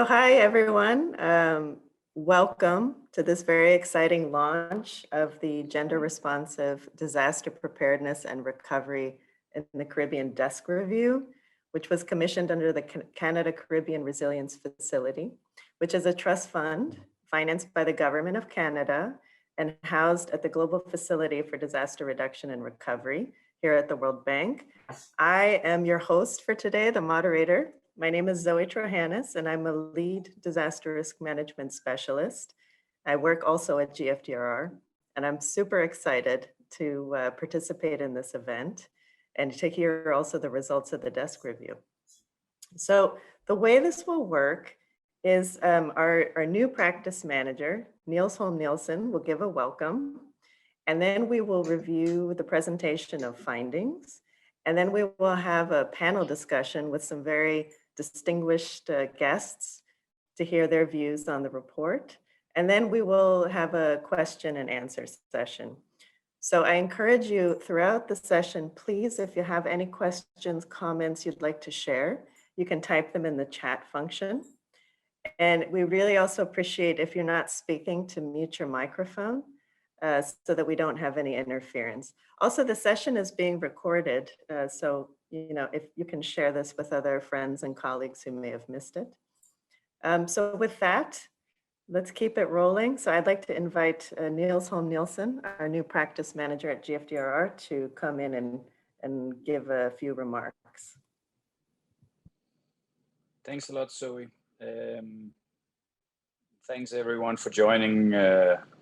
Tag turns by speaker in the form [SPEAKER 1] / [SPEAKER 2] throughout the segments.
[SPEAKER 1] Hi everyone. Welcome to this very exciting launch of the Gender Responsive Disaster Preparedness and Recovery in the Caribbean Desk Review, which was commissioned under the Canada Caribbean Resilience Facility, which is a trust fund financed by the Government of Canada and housed at the Global Facility for Disaster Reduction and Recovery here at the World Bank. I am your host for today, the moderator. My name is Zoe Trohannis, and I'm a lead disaster risk management specialist. I work also at GFDRR, and I'm super excited to participate in this event and to hear also the results of the desk review. So the way this will work is our new practice manager, Niels Holm Nielsen, will give a welcome, and then we will review the presentation of findings, and then we will have a panel discussion with some very distinguished guests to hear their views on the report. And then we will have a question and answer session. So I encourage you throughout the session, please, if you have any questions, comments you'd like to share, you can type them in the chat function. And we really also appreciate if you're not speaking to mute your microphone so that we don't have any interference. Also, the session is being recorded, so if you can share this with other friends and colleagues who may have missed it. So with that, let's keep it rolling. So I'd like to invite Niels Holm Nielsen, our new practice manager at GFDRR, to come in and give a few remarks.
[SPEAKER 2] Thanks a lot, Zoe. Thanks everyone for joining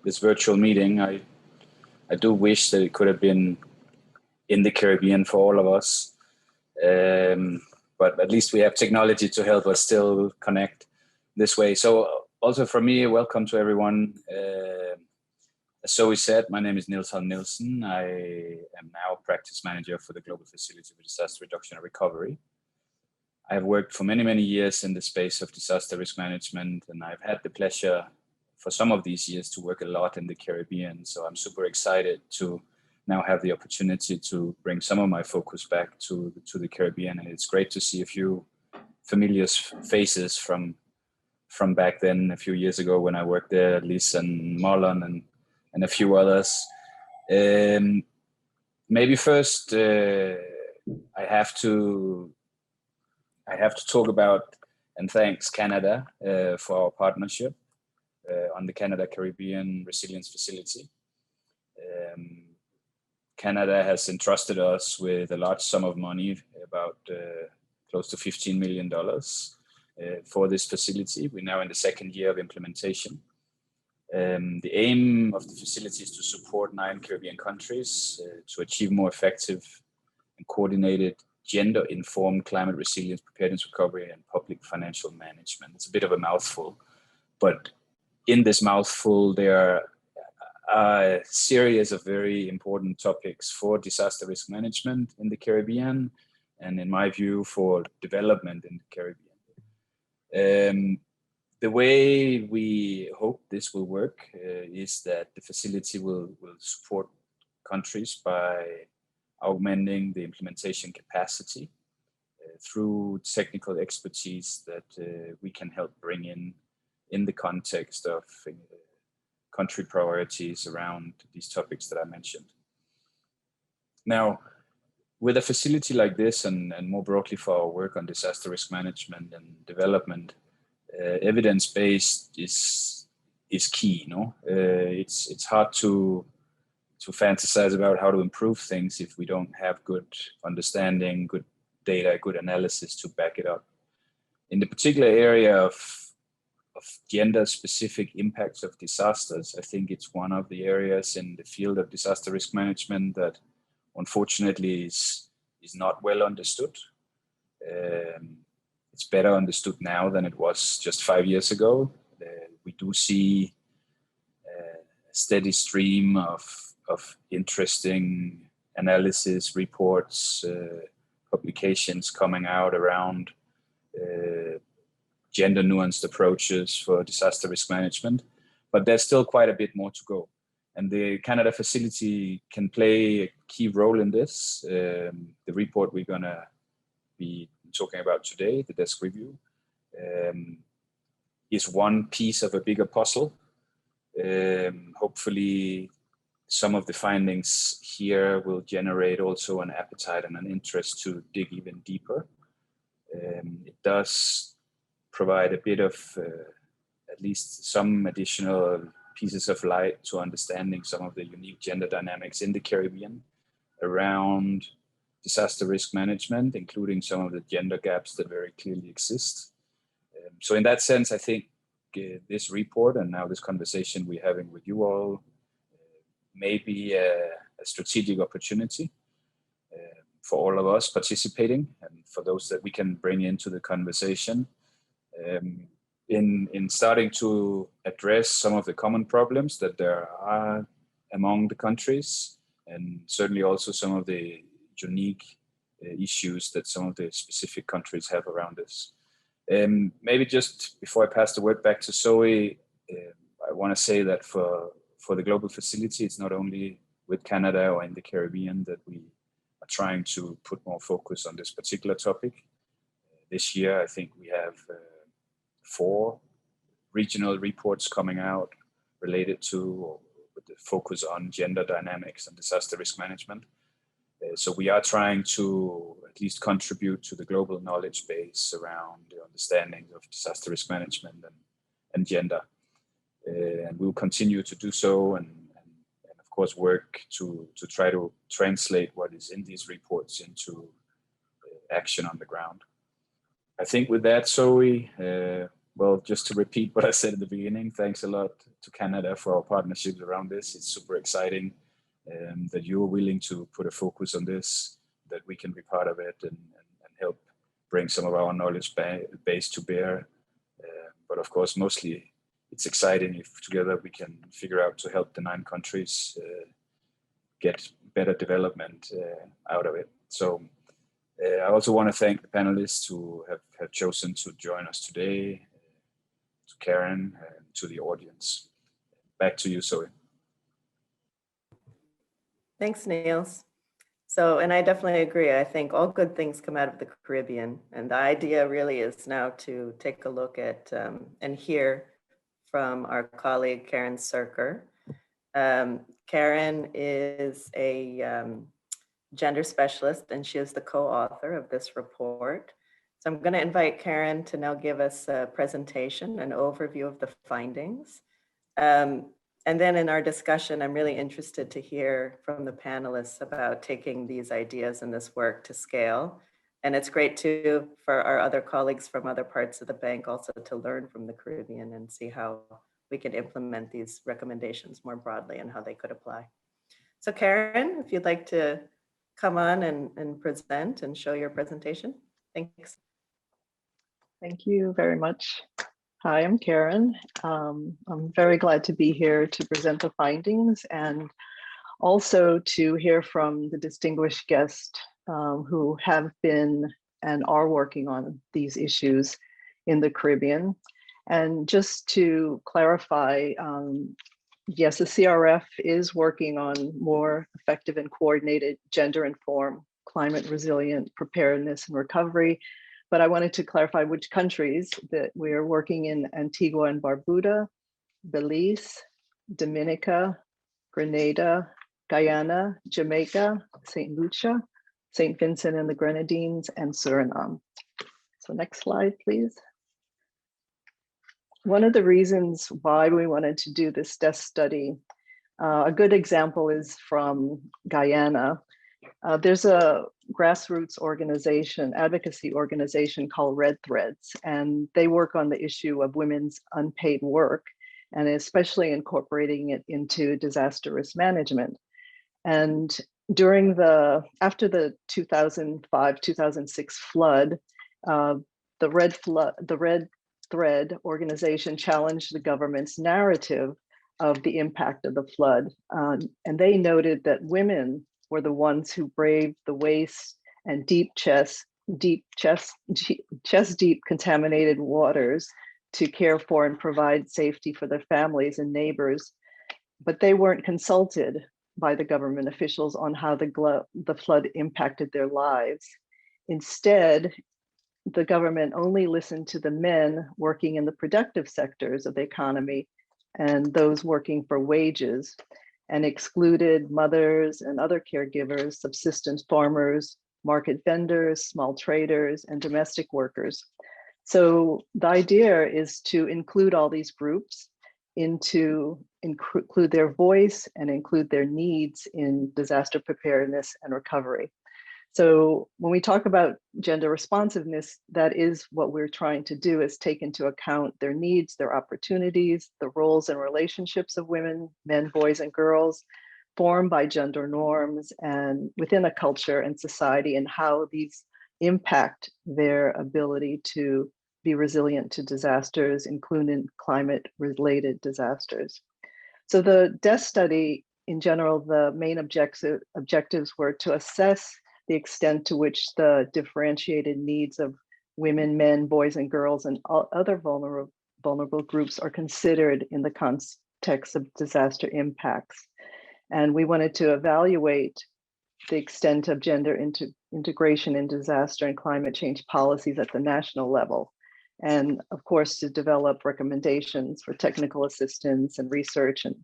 [SPEAKER 2] this virtual meeting. I do wish that it could have been in the Caribbean for all of us. But at least we have technology to help us still connect this way. So also from me, welcome to everyone. As Zoe said, my name is Niels Holm Nielsen. I am now practice manager for the Global Facility for Disaster Reduction and Recovery. I have worked for many, many years in the space of disaster risk management, and I've had the pleasure for some of these years to work a lot in the Caribbean. So I'm super excited to now have the opportunity to bring some of my focus back to the Caribbean. And it's great to see a few familiar faces from back then, a few years ago when I worked there, Lisa and Marlon and a few others. Maybe first, I have to talk about and thanks Canada for our partnership on the Canada Caribbean Resilience Facility. Canada has entrusted us with a large sum of money, about close to $15 million for this facility. We're now in the second year of implementation. The aim of the facility is to support 9 Caribbean countries to achieve more effective and coordinated gender-informed climate resilience, preparedness, recovery, and public financial management. It's a bit of a mouthful, but in this mouthful, there are a series of very important topics for disaster risk management in the Caribbean, and in my view, for development in the Caribbean. The way we hope this will work is that the facility will support countries by augmenting the implementation capacity through technical expertise that we can help bring in the context of country priorities around these topics that I mentioned. Now, with a facility like this and more broadly for our work on disaster risk management and development, evidence-based is key. It's hard to fantasize about how to improve things if we don't have good understanding, good data, good analysis to back it up. In the particular area of gender-specific impacts of disasters, I think it's one of the areas in the field of disaster risk management that unfortunately is not well understood. It's better understood now than it was just 5 years ago. We do see a steady stream of interesting analysis reports, publications coming out around gender nuanced approaches for disaster risk management, but there's still quite a bit more to go. And the Canada facility can play a key role in this. The report we're gonna be talking about today, the desk review, is one piece of a bigger puzzle. Hopefully some of the findings here will generate also an appetite and an interest to dig even deeper. It does provide a bit of at least some additional pieces of light to understanding some of the unique gender dynamics in the Caribbean around disaster risk management, including some of the gender gaps that very clearly exist. So in that sense, I think this report and now this conversation we're having with you all may be a strategic opportunity for all of us participating and for those that we can bring into the conversation in starting to address some of the common problems that there are among the countries, and certainly also some of the unique issues that some of the specific countries have around us. Maybe just before I pass the word back to Zoe, I want to say that for the global facility, it's not only with Canada or in the Caribbean that we are trying to put more focus on this particular topic. This year, I think we have 4 regional reports coming out related to with the focus on gender dynamics and disaster risk management. So we are trying to at least contribute to the global knowledge base around the understanding of disaster risk management and gender. And we'll continue to do so and of course work to try to translate what is in these reports into action on the ground. I think with that, Zoe, well, just to repeat what I said at the beginning, thanks a lot to Canada for our partnerships around this. It's super exciting that you're willing to put a focus on this, that we can be part of it and help bring some of our knowledge base to bear. But of course, mostly it's exciting if together we can figure out to help the 9 countries get better development out of it. So I also want to thank the panelists who have chosen to join us today, to Karen, and to the audience. Back to you, Zoe.
[SPEAKER 1] Thanks, Niels. So, and I definitely agree. I think all good things come out of the Caribbean. And the idea really is now to take a look at and hear from our colleague, Karen Serker. Karen is a gender specialist, and she is the co-author of this report. So I'm going to invite Karen to now give us a presentation, an overview of the findings. And then in our discussion, I'm really interested to hear from the panelists about taking these ideas and this work to scale. And it's great too for our other colleagues from other parts of the bank also to learn from the Caribbean and see how we can implement these recommendations more broadly and how they could apply. So Karen, if you'd like to come on and present and show your presentation. Thanks.
[SPEAKER 3] Thank you very much. Hi, I'm Karen. I'm very glad to be here to present the findings and also to hear from the distinguished guests who have been and are working on these issues in the Caribbean. And just to clarify, yes, the CRF is working on more effective and coordinated gender-informed, climate resilient preparedness and recovery. But I wanted to clarify which countries that we are working in: Antigua and Barbuda, Belize, Dominica, Grenada, Guyana, Jamaica, St. Lucia, St. Vincent and the Grenadines, and Suriname. So next slide, please. One of the reasons why we wanted to do this desk study, a good example is from Guyana. There's a grassroots organization, advocacy organization called Red Threads, and they work on the issue of women's unpaid work, and especially incorporating it into disaster risk management. And after the 2005-2006 flood, the Red Thread organization challenged the government's narrative of the impact of the flood, and they noted that women were the ones who braved the waste and chest deep contaminated waters to care for and provide safety for their families and neighbors. But they weren't consulted by the government officials on how the flood impacted their lives. Instead, the government only listened to the men working in the productive sectors of the economy and those working for wages, and excluded mothers and other caregivers, subsistence farmers, market vendors, small traders, and domestic workers. So the idea is to include all these groups, include their voice and include their needs in disaster preparedness and recovery. So when we talk about gender responsiveness, that is what we're trying to do, is take into account their needs, their opportunities, the roles and relationships of women, men, boys, and girls, formed by gender norms and within a culture and society, and how these impact their ability to be resilient to disasters, including climate-related disasters. So the DESS study, in general, the main objectives were to assess the extent to which the differentiated needs of women, men, boys, and girls, and other vulnerable groups are considered in the context of disaster impacts. And we wanted to evaluate the extent of gender integration in disaster and climate change policies at the national level. And of course, to develop recommendations for technical assistance and research and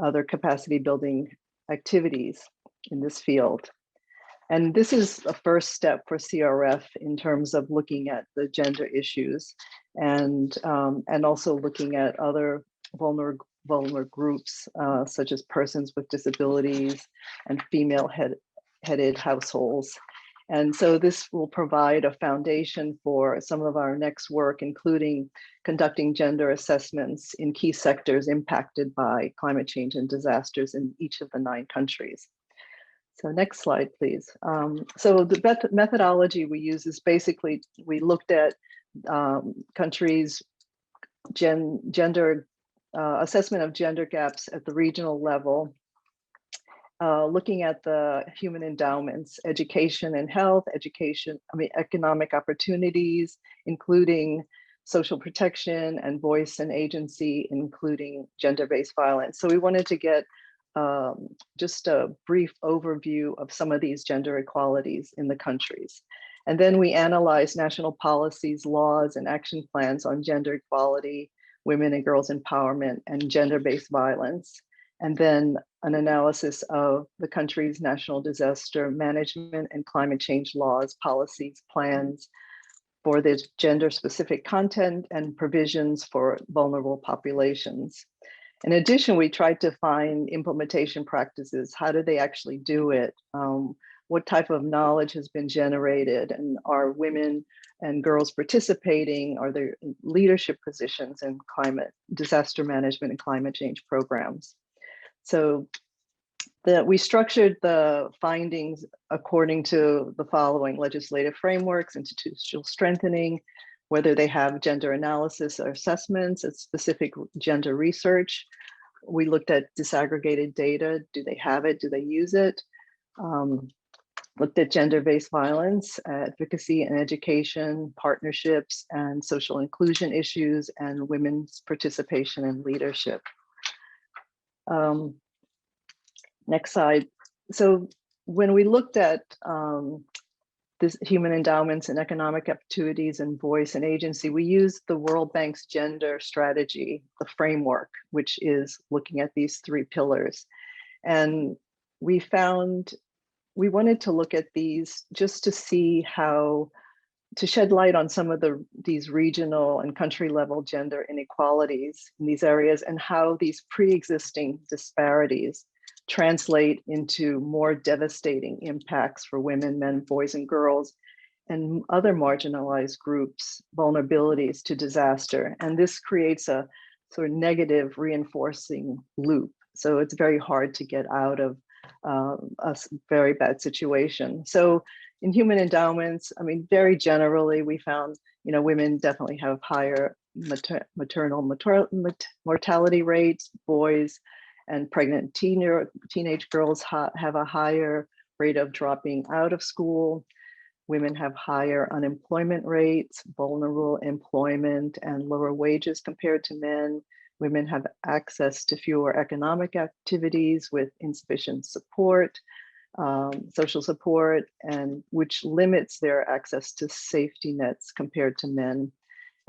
[SPEAKER 3] other capacity building activities in this field. And this is a first step for CRF in terms of looking at the gender issues and also looking at other vulnerable groups, such as persons with disabilities and female-headed households. And so this will provide a foundation for some of our next work, including conducting gender assessments in key sectors impacted by climate change and disasters in each of the 9 countries. So next slide, please. So the methodology we use is basically, we looked at countries' gender assessment of gender gaps at the regional level, looking at the human endowments, education and health, economic opportunities, including social protection and voice and agency, including gender-based violence. So we wanted to get just a brief overview of some of these gender equalities in the countries. And then we analyzed national policies, laws, and action plans on gender equality, women and girls empowerment, and gender-based violence. And then an analysis of the country's national disaster management and climate change laws, policies, plans for the gender-specific content and provisions for vulnerable populations. In addition, we tried to find implementation practices. How do they actually do it? What type of knowledge has been generated? And are women and girls participating? Are there leadership positions in climate, disaster management and climate change programs? So we structured the findings according to the following: legislative frameworks, institutional strengthening, whether they have gender analysis or assessments, and specific gender research. We looked at disaggregated data. Do they have it? Do they use it? Looked at gender-based violence, advocacy and education, partnerships, and social inclusion issues, and women's participation and leadership. Next slide. So when we looked at this human endowments and economic opportunities and voice and agency, we used the World Bank's gender strategy, the framework, which is looking at these 3 pillars. And we found, we wanted to look at these just to see how, to shed light on some of these regional and country level gender inequalities in these areas, and how these pre-existing disparities translate into more devastating impacts for women, men, boys, and girls, and other marginalized groups' vulnerabilities to disaster. And this creates a sort of negative reinforcing loop. So it's very hard to get out of a very bad situation. So in human endowments, I mean, very generally, we found, women definitely have higher maternal mortality rates, boys and pregnant teenage girls have a higher rate of dropping out of school. Women have higher unemployment rates, vulnerable employment, and lower wages compared to men. Women have access to fewer economic activities with insufficient support. social support, and which limits their access to safety nets compared to men.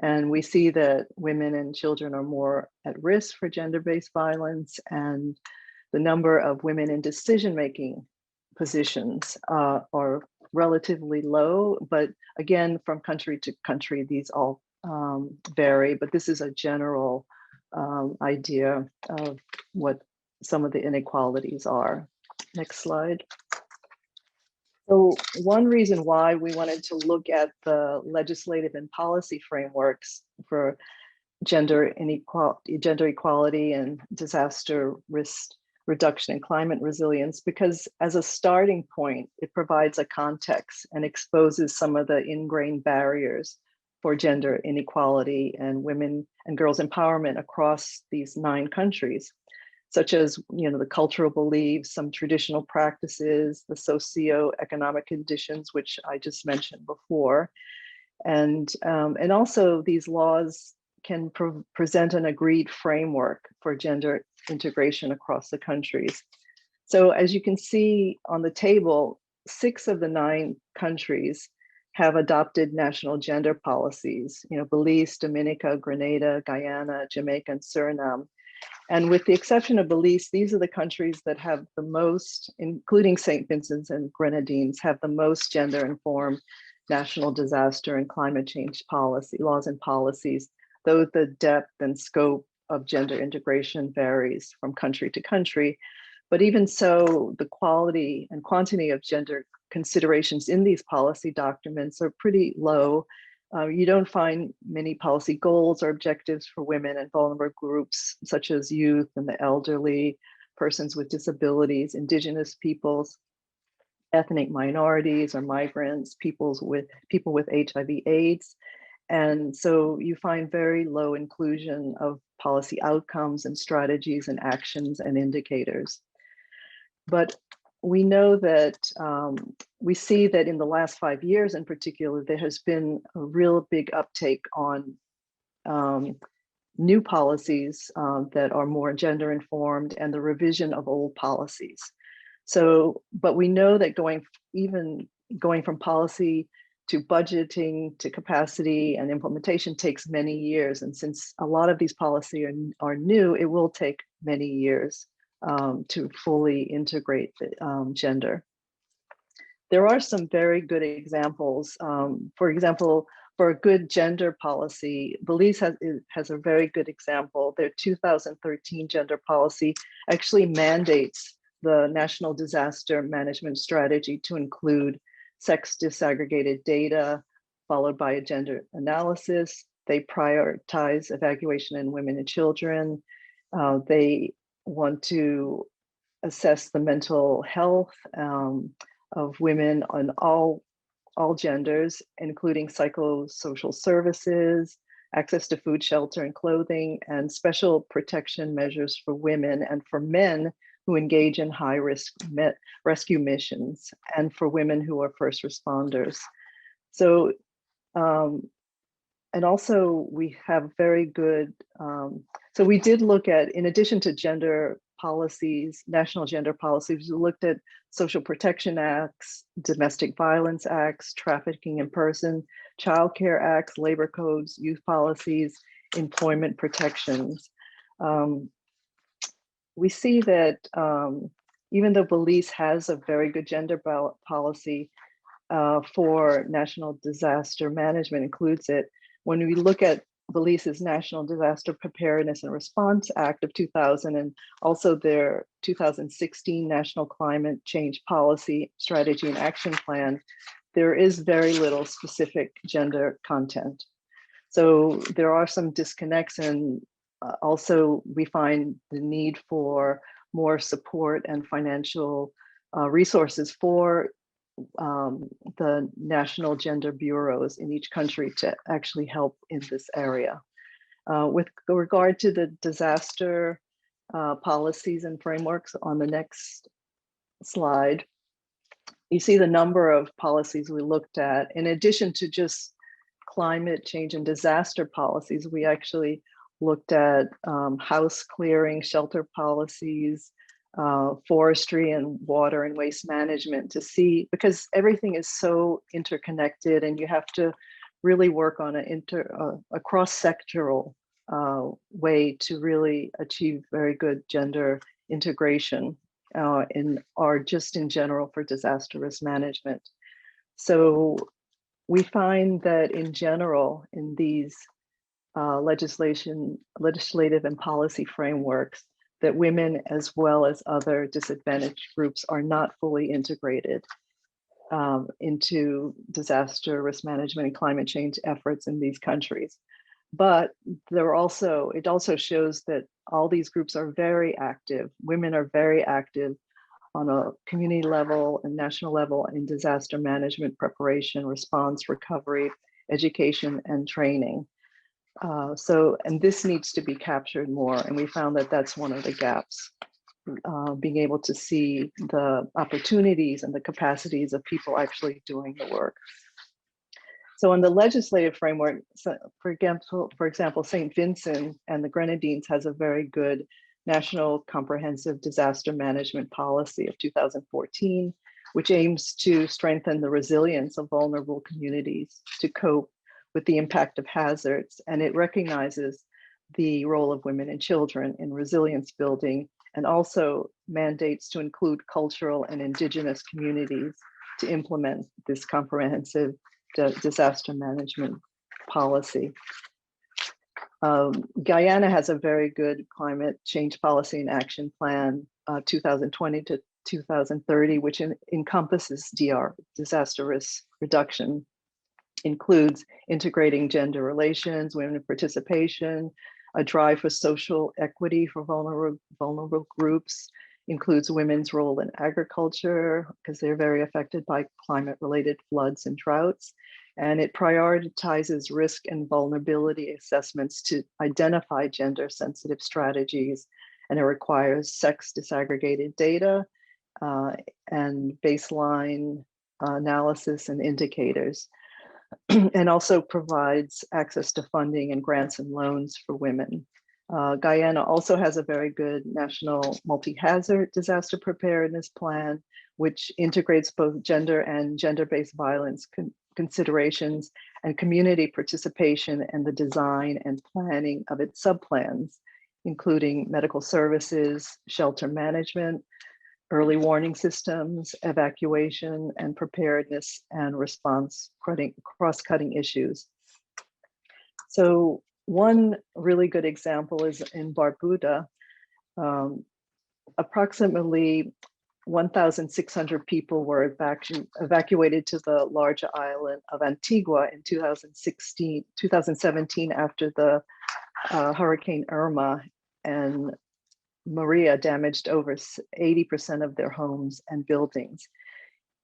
[SPEAKER 3] And we see that women and children are more at risk for gender-based violence, and the number of women in decision-making positions are relatively low. But again, from country to country, these all vary, but this is a general idea of what some of the inequalities are. Next slide. So one reason why we wanted to look at the legislative and policy frameworks for gender equality and disaster risk reduction and climate resilience, because as a starting point, it provides a context and exposes some of the ingrained barriers for gender inequality and women and girls empowerment across these 9 countries, such as, you know, the cultural beliefs, some traditional practices, the socio-economic conditions, which I just mentioned before. And also these laws can present an agreed framework for gender integration across the countries. So as you can see on the table, 6 of the 9 countries have adopted national gender policies, you know, Belize, Dominica, Grenada, Guyana, Jamaica, and Suriname. And with the exception of Belize, these are the countries that have the most, including St. Vincent's and Grenadines, have the most gender-informed national disaster and climate change policy, laws and policies, though the depth and scope of gender integration varies from country to country. But even so, the quality and quantity of gender considerations in these policy documents are pretty low. You don't find many policy goals or objectives for women and vulnerable groups, such as youth and the elderly, persons with disabilities, indigenous peoples, ethnic minorities or migrants, people with HIV/AIDS. And so you find very low inclusion of policy outcomes and strategies and actions and indicators. But we know that we see that in the last 5 years in particular, there has been a real big uptake on new policies that are more gender informed and the revision of old policies. So, but we know that going from policy to budgeting to capacity and implementation takes many years. And since a lot of these policies are new, it will take many years to fully integrate the, gender. There are some very good examples. For example, for a good gender policy, Belize has a very good example. Their 2013 gender policy actually mandates the National Disaster Management Strategy to include sex disaggregated data, followed by a gender analysis. They prioritize evacuation in women and children. They want to assess the mental health of women on all genders, including psychosocial services, access to food, shelter, and clothing, and special protection measures for women and for men who engage in high-risk rescue missions, and for women who are first responders. So, and also we have very good, so we did look at, in addition to gender policies, national gender policies, we looked at social protection acts, domestic violence acts, trafficking in person, child care acts, labor codes, youth policies, employment protections. We see that even though Belize has a very good gender policy for national disaster management, includes it, when we look at Belize's National Disaster Preparedness and Response Act of 2000 and also their 2016 National Climate Change Policy Strategy and Action Plan, there is very little specific gender content. So there are some disconnects, and also we find the need for more support and financial resources for the national gender bureaus in each country to actually help in this area. With regard to the disaster policies and frameworks on the next slide, you see the number of policies we looked at. In addition to just climate change and disaster policies, we actually looked at house clearing, shelter policies, forestry and water and waste management to see, because everything is so interconnected and you have to really work on a cross-sectoral way to really achieve very good gender integration just in general for disaster risk management. So we find that in general, in these legislative and policy frameworks, that women as well as other disadvantaged groups are not fully integrated into disaster risk management and climate change efforts in these countries. But it also shows that all these groups are very active. Women are very active on a community level and national level in disaster management, preparation, response, recovery, education, and training. And this needs to be captured more. And we found that that's one of the gaps, being able to see the opportunities and the capacities of people actually doing the work. So in the legislative framework, for example, St. Vincent and the Grenadines has a very good National Comprehensive Disaster Management Policy of 2014, which aims to strengthen the resilience of vulnerable communities to cope with the impact of hazards. And it recognizes the role of women and children in resilience building, and also mandates to include cultural and indigenous communities to implement this comprehensive disaster management policy. Guyana has a very good climate change policy and action plan, 2020 to 2030, which encompasses disaster risk reduction, includes integrating gender relations, women participation, a drive for social equity for vulnerable groups, includes women's role in agriculture because they're very affected by climate-related floods and droughts. And it prioritizes risk and vulnerability assessments to identify gender-sensitive strategies. And it requires sex disaggregated data and baseline analysis and indicators. And also provides access to funding and grants and loans for women. Guyana also has a very good national multi-hazard disaster preparedness plan, which integrates both gender and gender-based violence considerations and community participation in the design and planning of its subplans, including medical services, shelter management, early warning systems, evacuation and preparedness and response, cross-cutting issues. So one really good example is in Barbuda. Approximately 1,600 people were evacuated to the larger island of Antigua in 2017 after the Hurricane Irma and Maria damaged over 80% of their homes and buildings.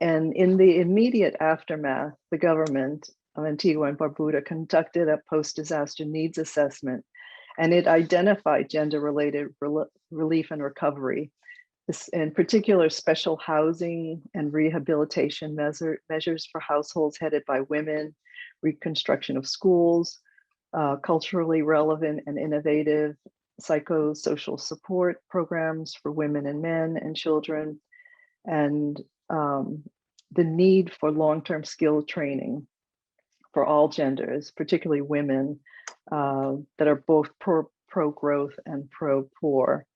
[SPEAKER 3] And in the immediate aftermath, the government of Antigua and Barbuda conducted a post-disaster needs assessment, and it identified gender-related relief and recovery. This, in particular, special housing and rehabilitation measures for households headed by women, reconstruction of schools, culturally relevant and innovative psychosocial support programs for women and men and children, and the need for long-term skill training for all genders, particularly women, that are both pro-growth and pro-poor.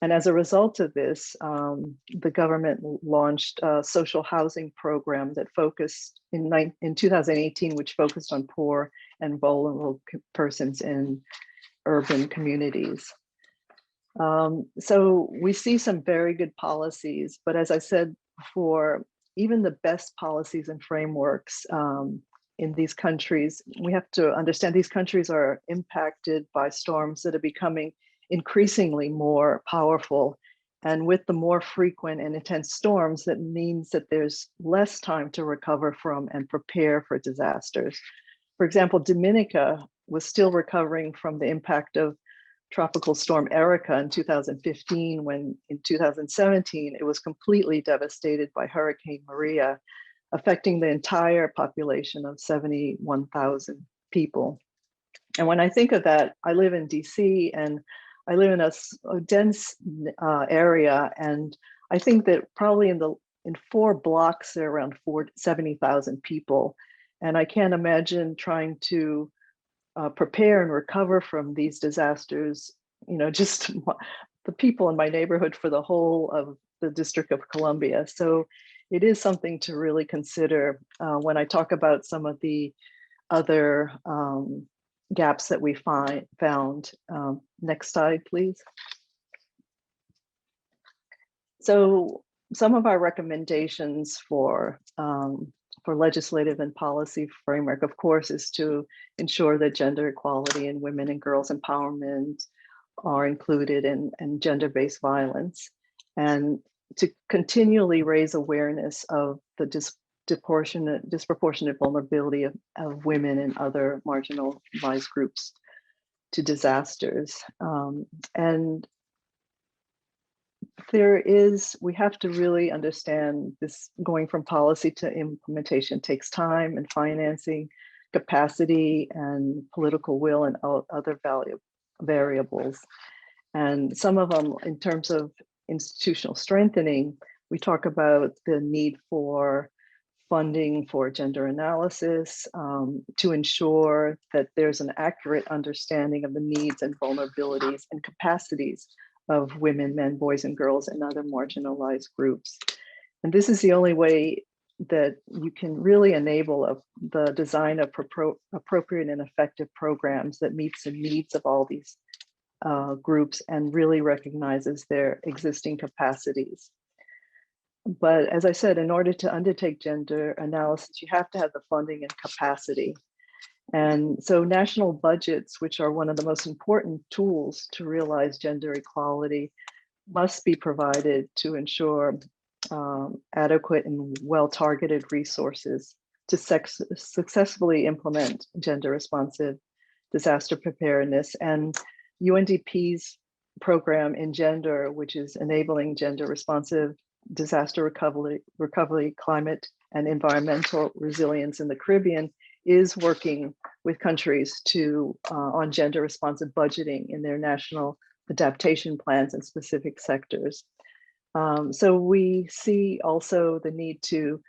[SPEAKER 3] And as a result of this, the government launched a social housing program that focused in 2018, which focused on poor and vulnerable persons in urban communities. So we see some very good policies, but as I said before, even the best policies and frameworks in these countries, we have to understand these countries are impacted by storms that are becoming increasingly more powerful. And with the more frequent and intense storms, that means that there's less time to recover from and prepare for disasters. For example, Dominica was still recovering from the impact of Tropical Storm Erica in 2015, when in 2017, it was completely devastated by Hurricane Maria, affecting the entire population of 71,000 people. And when I think of that, I live in DC, and I live in a dense area, and I think that probably in 4 blocks there are around 70,000 people, and I can't imagine trying to prepare and recover from these disasters. You know, just the people in my neighborhood for the whole of the District of Columbia. So it is something to really consider when I talk about some of the other gaps that we found. Next slide, please. So some of our recommendations for legislative and policy framework, of course, is to ensure that gender equality and women and girls empowerment are included in gender-based violence, and to continually raise awareness of the disproportionate vulnerability of women and other marginalized groups to disasters. And we have to really understand this. Going from policy to implementation takes time and financing, capacity, and political will, and other variables. And some of them, in terms of institutional strengthening, we talk about the need for funding for gender analysis to ensure that there's an accurate understanding of the needs and vulnerabilities and capacities of women, men, boys, and girls, and other marginalized groups. And this is the only way that you can really enable the design of appropriate and effective programs that meets the needs of all these groups and really recognizes their existing capacities. But as I said, in order to undertake gender analysis, you have to have the funding and capacity. And so national budgets, which are one of the most important tools to realize gender equality, must be provided to ensure adequate and well-targeted resources to successfully implement gender responsive disaster preparedness. And UNDP's program in gender, which is enabling gender responsive disaster recovery, climate and environmental resilience in the Caribbean, is working with countries to on gender responsive budgeting in their national adaptation plans in specific sectors. So we see also the need to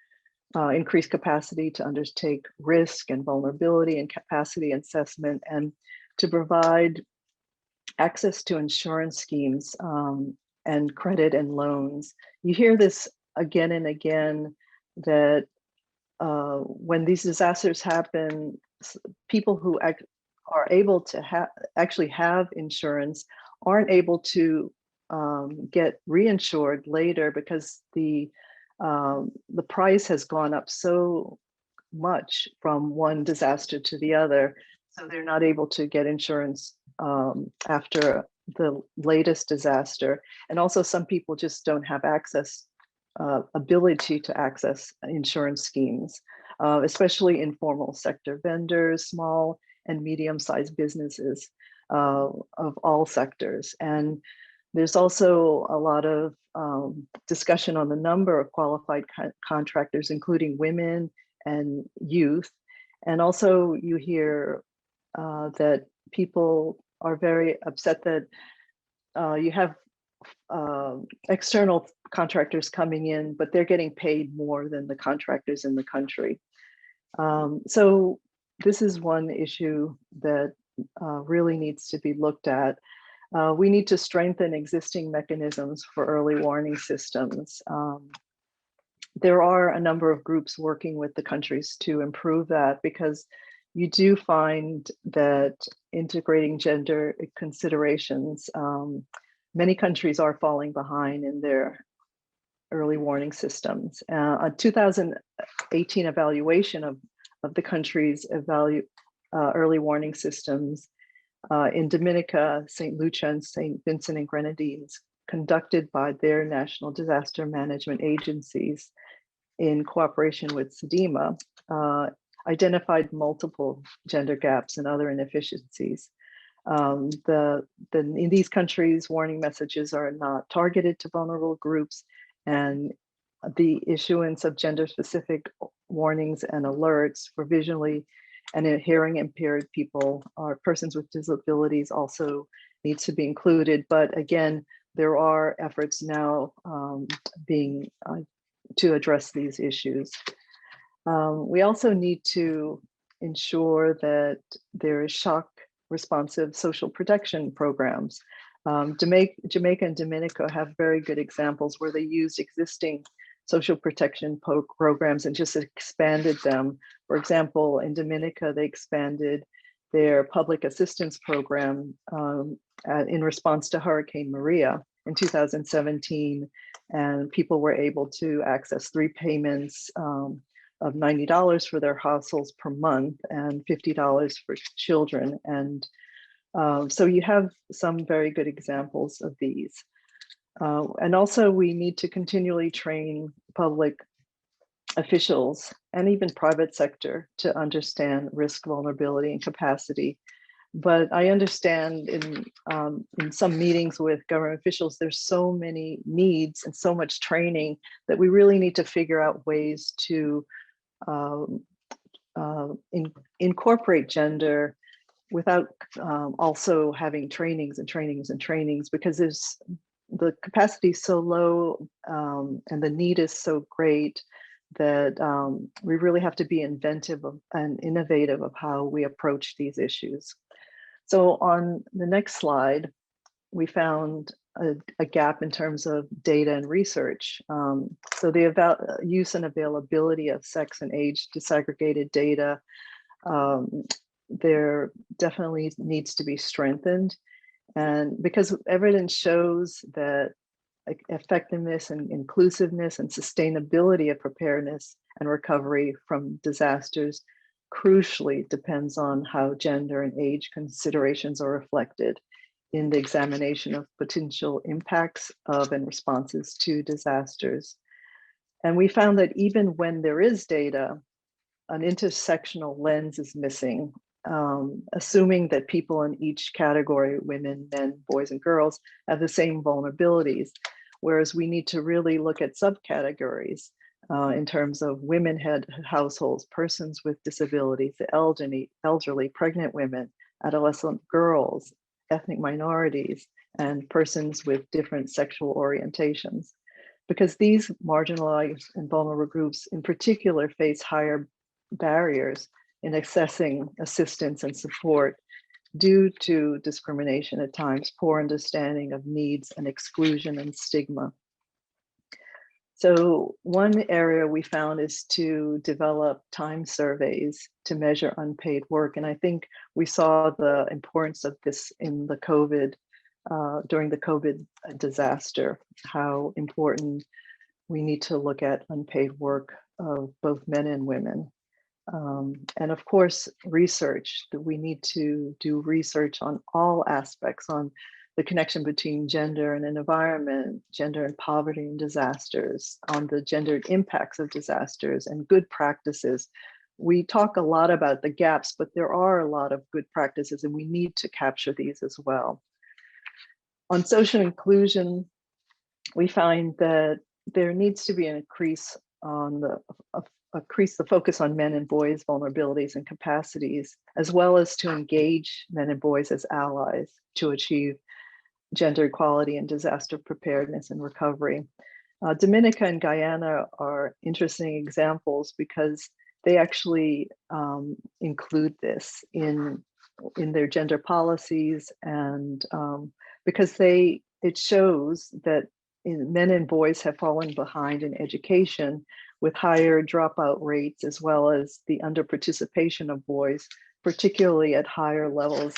[SPEAKER 3] increase capacity to undertake risk and vulnerability and capacity assessment, and to provide access to insurance schemes and credit and loans. You hear this again and again, that when these disasters happen, people who are able to actually have insurance aren't able to get reinsured later because the price has gone up so much from one disaster to the other, so they're not able to get insurance after the latest disaster. And also some people just don't have ability to access insurance schemes, especially informal sector vendors, small and medium-sized businesses of all sectors. And there's also a lot of discussion on the number of qualified contractors, including women and youth. And also you hear that people are very upset that you have external contractors coming in, but they're getting paid more than the contractors in the country. So this is one issue that really needs to be looked at. We need to strengthen existing mechanisms for early warning systems. There are a number of groups working with the countries to improve that, because you do find that integrating gender considerations, many countries are falling behind in their early warning systems. A 2018 evaluation of the country's early warning systems in Dominica, St. Lucia, and St. Vincent and Grenadines, conducted by their national disaster management agencies in cooperation with SEDEMA, identified multiple gender gaps and other inefficiencies. In these countries, warning messages are not targeted to vulnerable groups, and the issuance of gender-specific warnings and alerts for visually and hearing impaired people or persons with disabilities also needs to be included. But again, there are efforts now being to address these issues. We also need to ensure that there is shock responsive social protection programs. Jamaica and Dominica have very good examples where they used existing social protection programs and just expanded them. For example, in Dominica, they expanded their public assistance program in response to Hurricane Maria in 2017, and people were able to access 3 payments of $90 for their households per month and $50 for children. And so you have some very good examples of these. And also we need to continually train public officials and even private sector to understand risk, vulnerability, and capacity. But I understand in some meetings with government officials, there's so many needs and so much training that we really need to figure out ways to incorporate gender without also having trainings and trainings and trainings, because the capacity is so low and the need is so great that we really have to be inventive and innovative of how we approach these issues. So on the next slide, we found a gap in terms of data and research. So the use and availability of sex and age disaggregated data, there definitely needs to be strengthened. And because evidence shows that effectiveness and inclusiveness and sustainability of preparedness and recovery from disasters crucially depends on how gender and age considerations are reflected in the examination of potential impacts of and responses to disasters. And we found that even when there is data, an intersectional lens is missing, assuming that people in each category, women, men, boys, and girls, have the same vulnerabilities, whereas we need to really look at subcategories in terms of women-head households, persons with disabilities, the elderly, pregnant women, adolescent girls, ethnic minorities, and persons with different sexual orientations. Because these marginalized and vulnerable groups in particular face higher barriers in accessing assistance and support due to discrimination at times, poor understanding of needs, and exclusion and stigma. So one area we found is to develop time surveys to measure unpaid work. And I think we saw the importance of this in the COVID, during the COVID disaster, how important we need to look at unpaid work of both men and women. And of course, research, that we need to do research on all aspects, on the connection between gender and environment, gender and poverty and disasters, on the gendered impacts of disasters and good practices. We talk a lot about the gaps, but there are a lot of good practices and we need to capture these as well. On social inclusion, we find that there needs to be an increase on the focus on men and boys' vulnerabilities and capacities, as well as to engage men and boys as allies to achieve gender equality and disaster preparedness and recovery. Dominica and Guyana are interesting examples because they actually include this in their gender policies, and because it shows that men and boys have fallen behind in education, with higher dropout rates, as well as the under-participation of boys, particularly at higher levels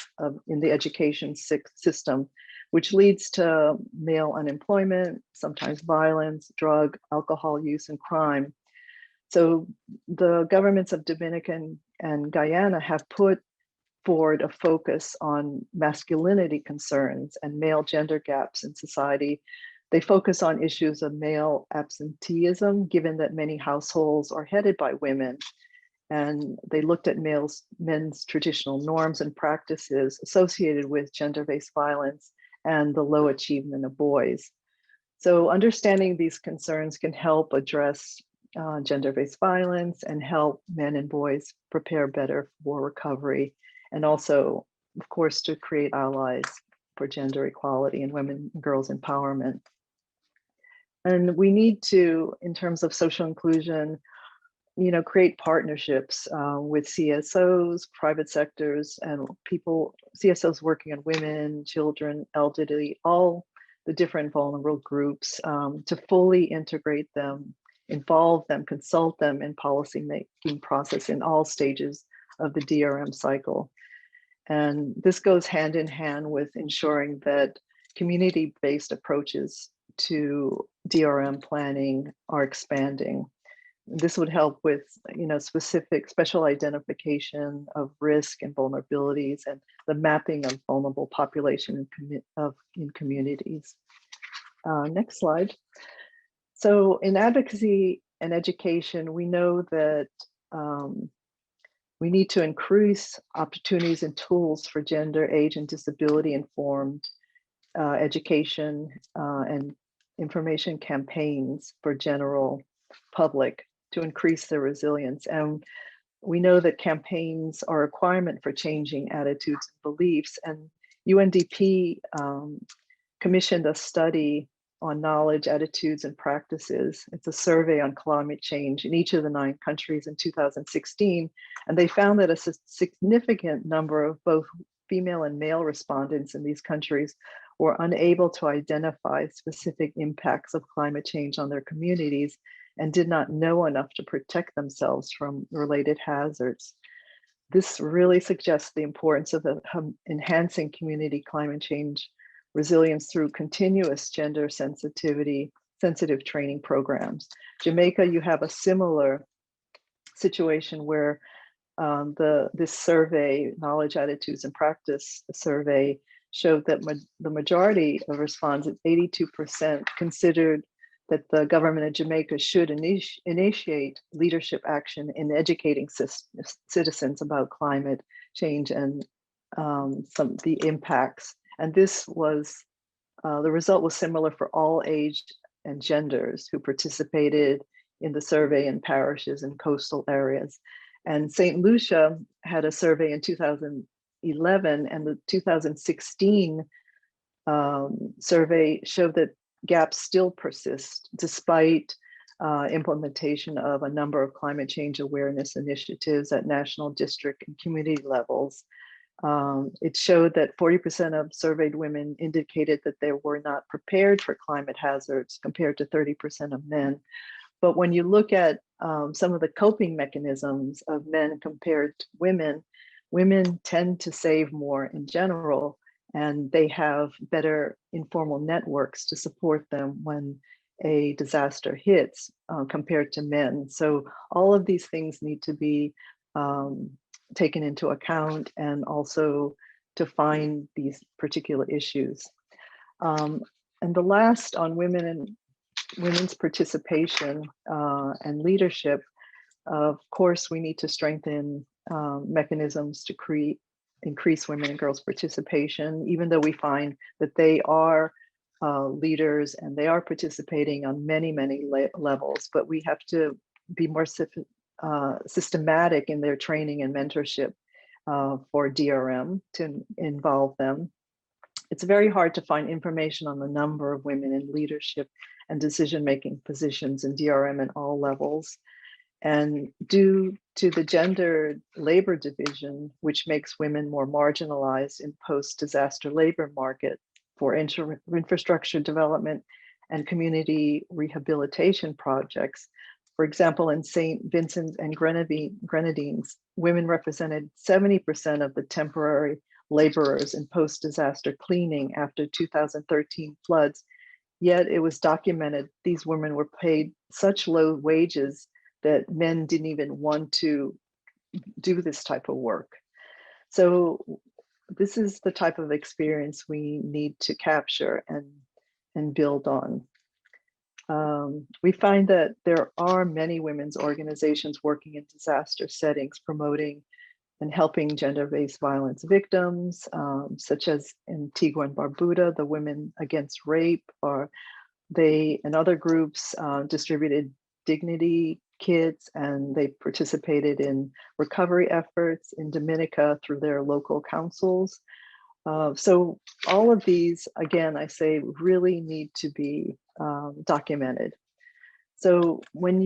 [SPEAKER 3] in the education system, which leads to male unemployment, sometimes violence, drug, alcohol use, and crime. So the governments of Dominica and Guyana have put forward a focus on masculinity concerns and male gender gaps in society. They focus on issues of male absenteeism, given that many households are headed by women. And they looked at men's traditional norms and practices associated with gender-based violence and the low achievement of boys. So understanding these concerns can help address gender-based violence and help men and boys prepare better for recovery, and also, of course, to create allies for gender equality and women and girls empowerment. And we need to, in terms of social inclusion, create partnerships with CSOs, private sectors, and people, CSOs working on women, children, elderly, all the different vulnerable groups, to fully integrate them, involve them, consult them in policy making process in all stages of the DRM cycle. And this goes hand in hand with ensuring that community-based approaches to DRM planning are expanding. This would help with, specific special identification of risk and vulnerabilities and the mapping of vulnerable population in communities. Next slide. So in advocacy and education, we know that we need to increase opportunities and tools for gender, age, and disability informed education and information campaigns for general public to increase their resilience. And we know that campaigns are a requirement for changing attitudes and beliefs. And UNDP commissioned a study on knowledge, attitudes, and practices. It's a survey on climate change in each of the 9 countries in 2016. And they found that a significant number of both female and male respondents in these countries were unable to identify specific impacts of climate change on their communities and did not know enough to protect themselves from related hazards. This really suggests the importance of enhancing community climate change resilience through continuous gender sensitive training programs. Jamaica, you have a similar situation where this survey, knowledge, attitudes, and practice survey, showed that the majority of respondents, 82%, considered that the government of Jamaica should initiate leadership action in educating citizens about climate change and the impacts. And this was, the result was similar for all age and genders who participated in the survey in parishes and coastal areas. And St. Lucia had a survey in 2011, and the 2016 survey showed that gaps still persist despite implementation of a number of climate change awareness initiatives at national, district, and community levels. It showed that 40% of surveyed women indicated that they were not prepared for climate hazards compared to 30% of men. But when you look at some of the coping mechanisms of men compared to women, women tend to save more in general, and they have better informal networks to support them when a disaster hits compared to men. So all of these things need to be taken into account, and also to find these particular issues. And the last on women and women's participation and leadership, of course, we need to strengthen mechanisms to increase women and girls' participation, even though we find that they are leaders and they are participating on many, many levels, but we have to be more systematic in their training and mentorship for DRM to involve them. It's very hard to find information on the number of women in leadership and decision-making positions in DRM at all levels. And due to the gender labor division, which makes women more marginalized in post-disaster labor market for infrastructure development and community rehabilitation projects. For example, in St. Vincent and Grenadines, women represented 70% of the temporary laborers in post-disaster cleaning after 2013 floods. Yet it was documented these women were paid such low wages that men didn't even want to do this type of work. So this is the type of experience we need to capture and build on. We find that there are many women's organizations working in disaster settings, promoting and helping gender-based violence victims, such as Antigua and Barbuda, the Women Against Rape, or they and other groups distributed dignity kits, and they participated in recovery efforts in Dominica through their local councils. So all of these, again, I say really need to be documented. So when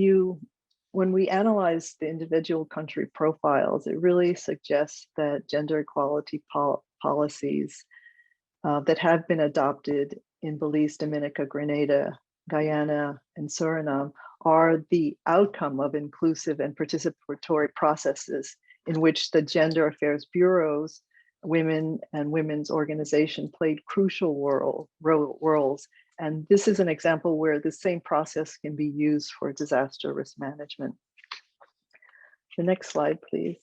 [SPEAKER 3] we analyze the individual country profiles, it really suggests that gender equality policies that have been adopted in Belize, Dominica, Grenada, Guyana, and Suriname are the outcome of inclusive and participatory processes in which the gender affairs bureaus, women and women's organization played crucial roles. And this is an example where the same process can be used for disaster risk management. The next slide, please.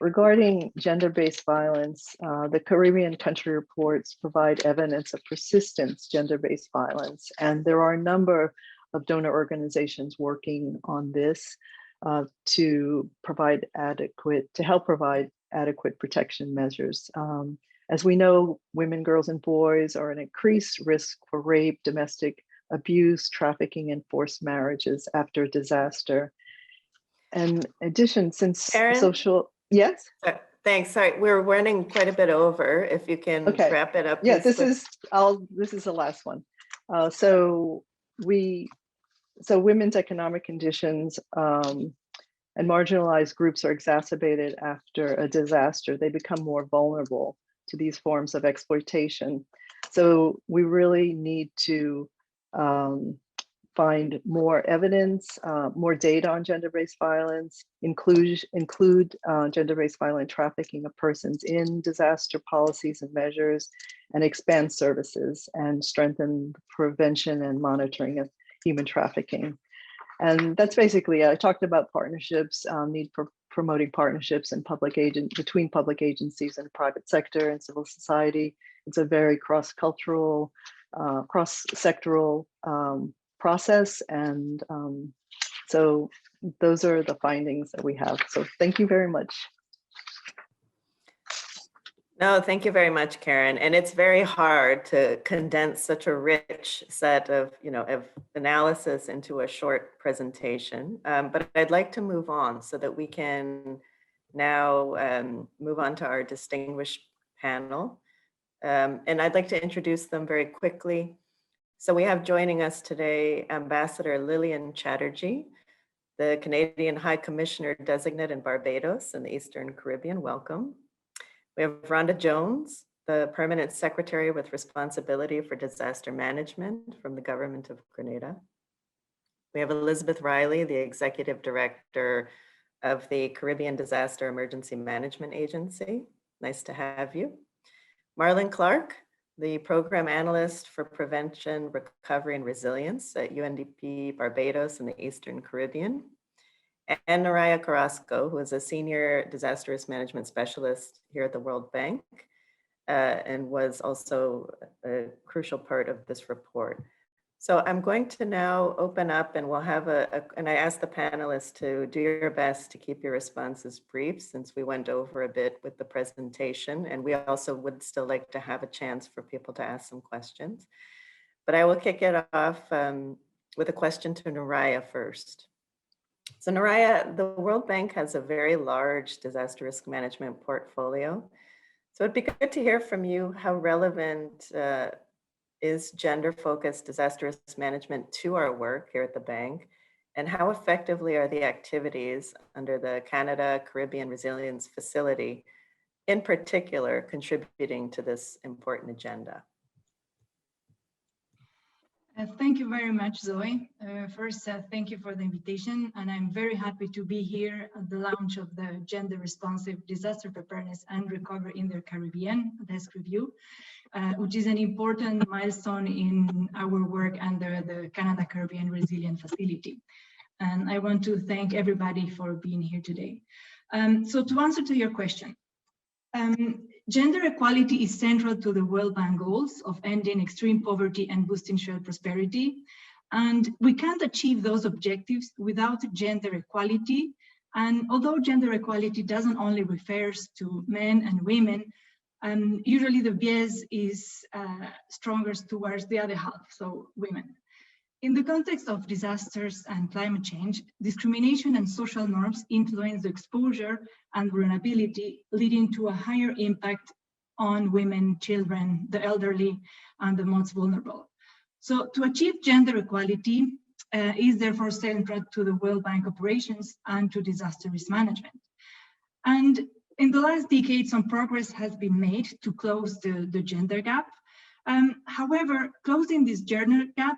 [SPEAKER 3] Regarding gender-based violence, the Caribbean country reports provide evidence of persistent gender-based violence. And there are a number of donor organizations working on this to help provide adequate protection measures. As we know, women, girls, and boys are at increased risk for rape, domestic abuse, trafficking, and forced marriages after disaster. And in addition, since
[SPEAKER 1] Karen?
[SPEAKER 3] Yes?
[SPEAKER 1] Thanks. Sorry, we're running quite a bit over. If you can wrap it up.
[SPEAKER 3] Yeah, this is the last one. So women's economic conditions and marginalized groups are exacerbated after a disaster. They become more vulnerable to these forms of exploitation. So we really need to find more evidence, more data on gender-based violence, include gender-based violent trafficking of persons in disaster policies and measures, and expand services and strengthen prevention and monitoring of human trafficking. And that's basically, I talked about partnerships, need for promoting partnerships and between public agencies and private sector and civil society. It's a very cross-cultural, cross-sectoral process. And so those are the findings that we have. So thank you very much.
[SPEAKER 1] No, thank you very much, Karen. And it's very hard to condense such a rich set of analysis into a short presentation. But I'd like to move on so that we can now move on to our distinguished panel. And I'd like to introduce them very quickly. So we have joining us today Ambassador Lillian Chatterjee, the Canadian High Commissioner Designate in Barbados and the Eastern Caribbean. Welcome. We have Rhonda Jones, the Permanent Secretary with responsibility for disaster management from the Government of Grenada. We have Elizabeth Riley, the Executive Director of the Caribbean Disaster Emergency Management Agency. Nice to have you. Marlon Clark, the Program Analyst for Prevention, Recovery, and Resilience at UNDP Barbados and the Eastern Caribbean. And Naraya Carrasco, who is a Senior Disaster Risk Management Specialist here at the World Bank and was also a crucial part of this report. So I'm going to now open up and we'll have and I ask the panelists to do your best to keep your responses brief since we went over a bit with the presentation, and we also would still like to have a chance for people to ask some questions. But I will kick it off with a question to Naraya first. So Naraya, the World Bank has a very large disaster risk management portfolio. So it'd be good to hear from you how relevant is gender-focused disaster risk management to our work here at the bank, and how effectively are the activities under the Canada Caribbean Resilience Facility, in particular, contributing to this important agenda?
[SPEAKER 4] Thank you very much, Zoe. First, thank you for the invitation, and I'm very happy to be here at the launch of the Gender Responsive Disaster Preparedness and Recovery in the Caribbean Desk Review, which is an important milestone in our work under the Canada Caribbean Resilience Facility. And I want to thank everybody for being here today. So to answer to your question, gender equality is central to the World Bank goals of ending extreme poverty and boosting shared prosperity. And we can't achieve those objectives without gender equality. And although gender equality doesn't only refers to men and women, usually the bias is stronger towards the other half, so women. In the context of disasters and climate change, discrimination and social norms influence the exposure and vulnerability, leading to a higher impact on women, children, the elderly, and the most vulnerable. So to achieve gender equality is therefore central to the World Bank operations and to disaster risk management. And in the last decade, some progress has been made to close the gender gap. However, closing this gender gap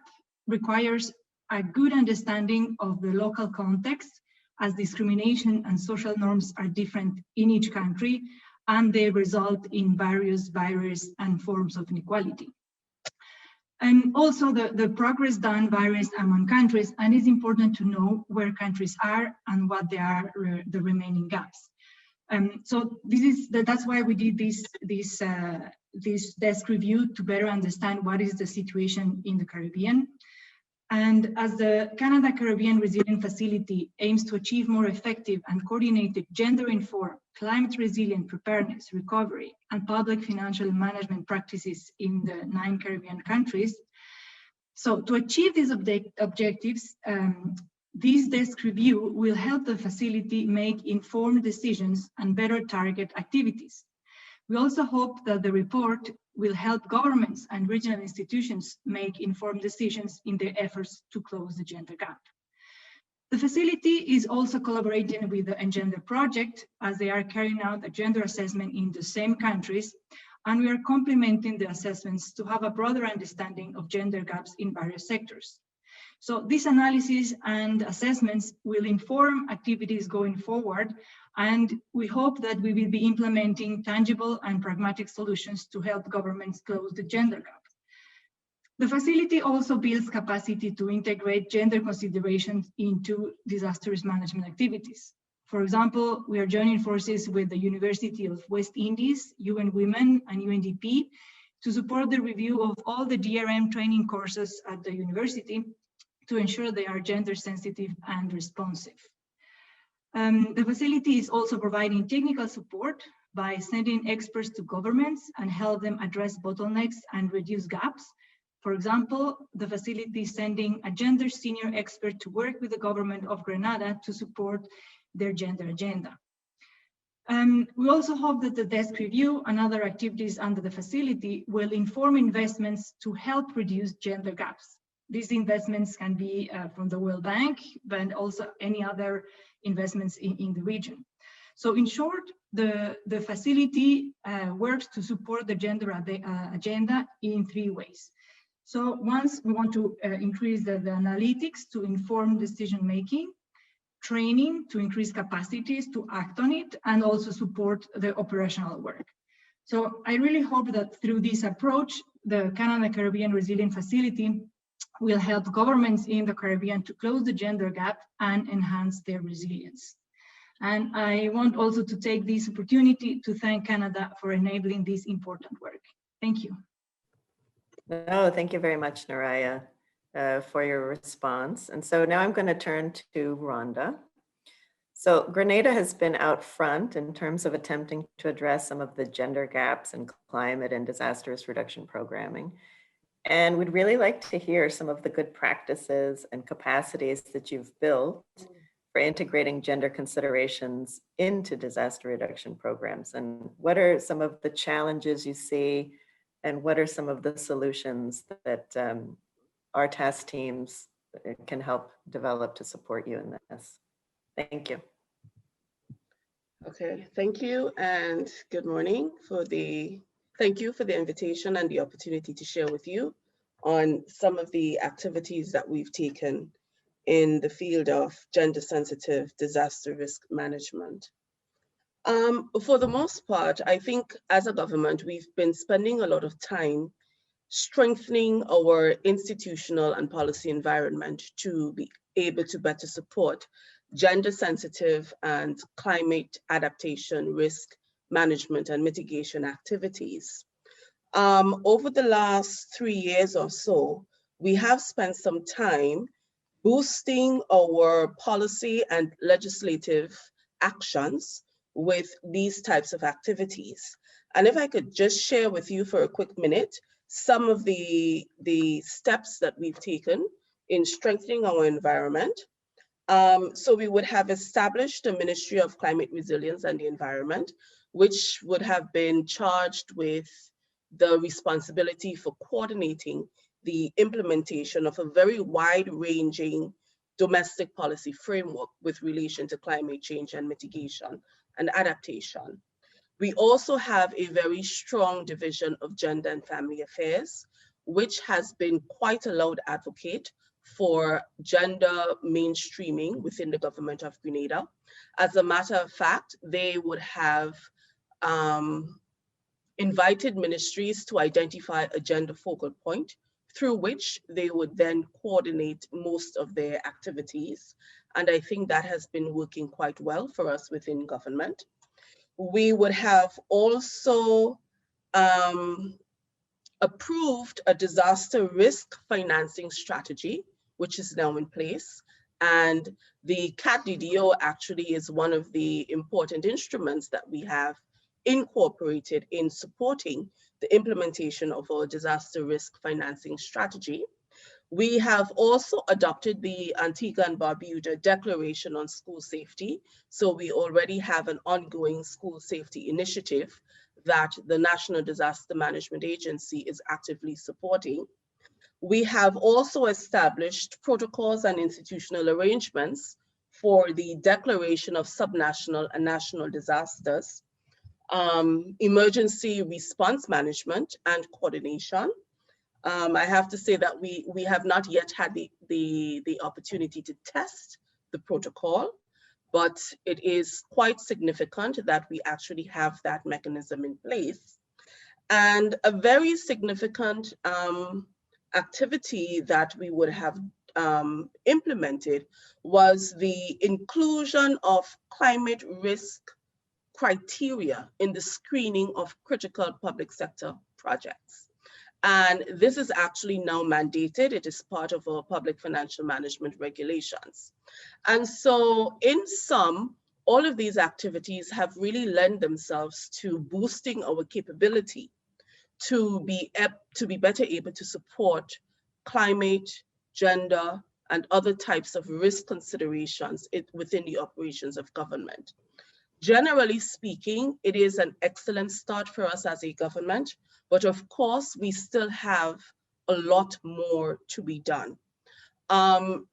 [SPEAKER 4] requires a good understanding of the local context, as discrimination and social norms are different in each country, and they result in various barriers and forms of inequality. And also the progress done varies among countries, and it's important to know where countries are and what they are the remaining gaps. So that's why we did this desk review, to better understand what is the situation in the Caribbean. And as the Canada Caribbean Resilient Facility aims to achieve more effective and coordinated gender-informed, climate-resilient preparedness, recovery, and public financial management practices in the 9 Caribbean countries. So to achieve these objectives, this desk review will help the facility make informed decisions and better target activities. We also hope that the report will help governments and regional institutions make informed decisions in their efforts to close the gender gap. The facility is also collaborating with the Engender Project, as they are carrying out a gender assessment in the same countries, and we are complementing the assessments to have a broader understanding of gender gaps in various sectors. So this analysis and assessments will inform activities going forward, and we hope that we will be implementing tangible and pragmatic solutions to help governments close the gender gap. The facility also builds capacity to integrate gender considerations into disaster risk management activities. For example, we are joining forces with the University of West Indies, UN Women, and UNDP to support the review of all the DRM training courses at the university to ensure they are gender sensitive and responsive. The facility is also providing technical support by sending experts to governments and help them address bottlenecks and reduce gaps. For example, the facility is sending a gender senior expert to work with the government of Grenada to support their gender agenda. We also hope that the desk review and other activities under the facility will inform investments to help reduce gender gaps. These investments can be from the World Bank, but also any other investments in the region. So in short, the facility works to support the gender agenda in 3 ways. So once we want to increase the analytics to inform decision-making, training to increase capacities to act on it, and also support the operational work. So I really hope that through this approach, the Canada Caribbean Resilient Facility will help governments in the Caribbean to close the gender gap and enhance their resilience. And I want also to take this opportunity to thank Canada for enabling this important work. Thank you.
[SPEAKER 1] No, thank you very much, Naraya, for your response. And so now I'm going to turn to Rhonda. So Grenada has been out front in terms of attempting to address some of the gender gaps in climate and disaster risk reduction programming. And we'd really like to hear some of the good practices and capacities that you've built for integrating gender considerations into disaster reduction programs. And what are some of the challenges you see, and what are some of the solutions that our task teams can help develop to support you in this? Thank you.
[SPEAKER 5] Okay, thank you, and good morning. Thank you for the invitation and the opportunity to share with you on some of the activities that we've taken in the field of gender-sensitive disaster risk management. For the most part, I think as a government, we've been spending a lot of time strengthening our institutional and policy environment to be able to better support gender-sensitive and climate adaptation risk management and mitigation activities. Over the last 3 years or so, we have spent some time boosting our policy and legislative actions with these types of activities. And if I could just share with you for a quick minute, some of the steps that we've taken in strengthening our environment. So we would have established a Ministry of Climate Resilience and the Environment, which would have been charged with the responsibility for coordinating the implementation of a very wide-ranging domestic policy framework with relation to climate change and mitigation and adaptation. We also have a very strong division of gender and family affairs, which has been quite a loud advocate for gender mainstreaming within the government of Grenada. As a matter of fact, they would have invited ministries to identify a gender focal point through which they would then coordinate most of their activities. And I think that has been working quite well for us within government. We would have also approved a disaster risk financing strategy, which is now in place. And the CADDDO actually is one of the important instruments that we have incorporated in supporting the implementation of our disaster risk financing strategy. We have also adopted the Antigua and Barbuda Declaration on School Safety. So we already have an ongoing school safety initiative that the National Disaster Management Agency is actively supporting. We have also established protocols and institutional arrangements for the declaration of subnational and national disasters, emergency response management and coordination. I have to say that we have not yet had the opportunity to test the protocol, but it is quite significant that we actually have that mechanism in place. And a very significant activity that we would have implemented was the inclusion of climate risk criteria in the screening of critical public sector projects. And this is actually now mandated. It is part of our public financial management regulations. And so in sum, all of these activities have really lent themselves to boosting our capability to be better able to support climate, gender, and other types of risk considerations within the operations of government. Generally speaking, it is an excellent start for us as a government, but of course, we still have a lot more to be done.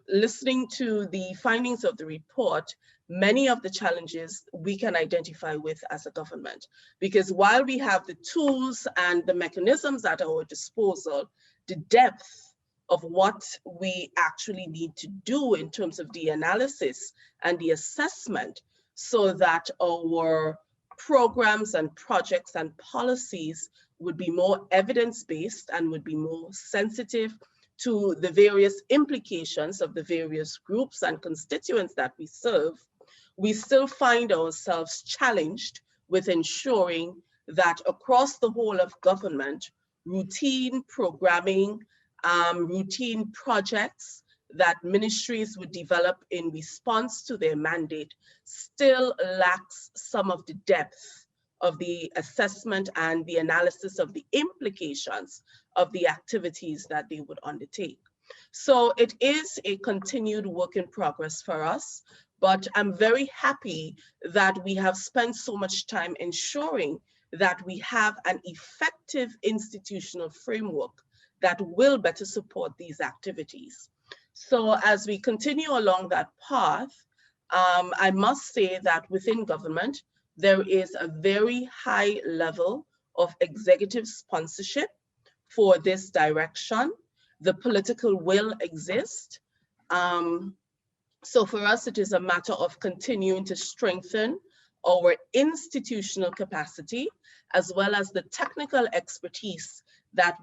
[SPEAKER 5] Listening to the findings of the report, many of the challenges we can identify with as a government, because while we have the tools and the mechanisms at our disposal, the depth of what we actually need to do in terms of the analysis and the assessment so that our programs and projects and policies would be more evidence-based and would be more sensitive to the various implications of the various groups and constituents that we serve, we still find ourselves challenged with ensuring that across the whole of government, routine programming, routine projects that ministries would develop in response to their mandate still lacks some of the depth of the assessment and the analysis of the implications of the activities that they would undertake. So it is a continued work in progress for us, but I'm very happy that we have spent so much time ensuring that we have an effective institutional framework that will better support these activities. So as we continue along that path, I must say that within government, there is a very high level of executive sponsorship for this direction. The political will exists. So for us, it is a matter of continuing to strengthen our institutional capacity, as well as the technical expertise that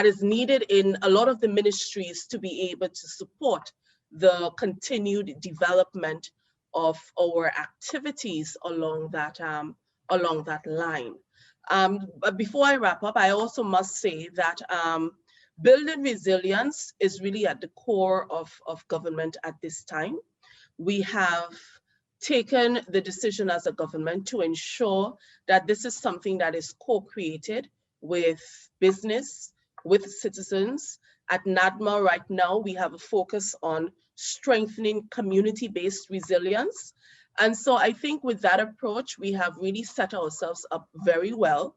[SPEAKER 5] is needed in a lot of the ministries to be able to support the continued development of our activities along that line. But before I wrap up, I also must say that building resilience is really at the core of government at this time. We have taken the decision as a government to ensure that this is something that is co-created with business, with citizens, At NADMA right now, we have a focus on strengthening community-based resilience. And so I think with that approach, we have really set ourselves up very well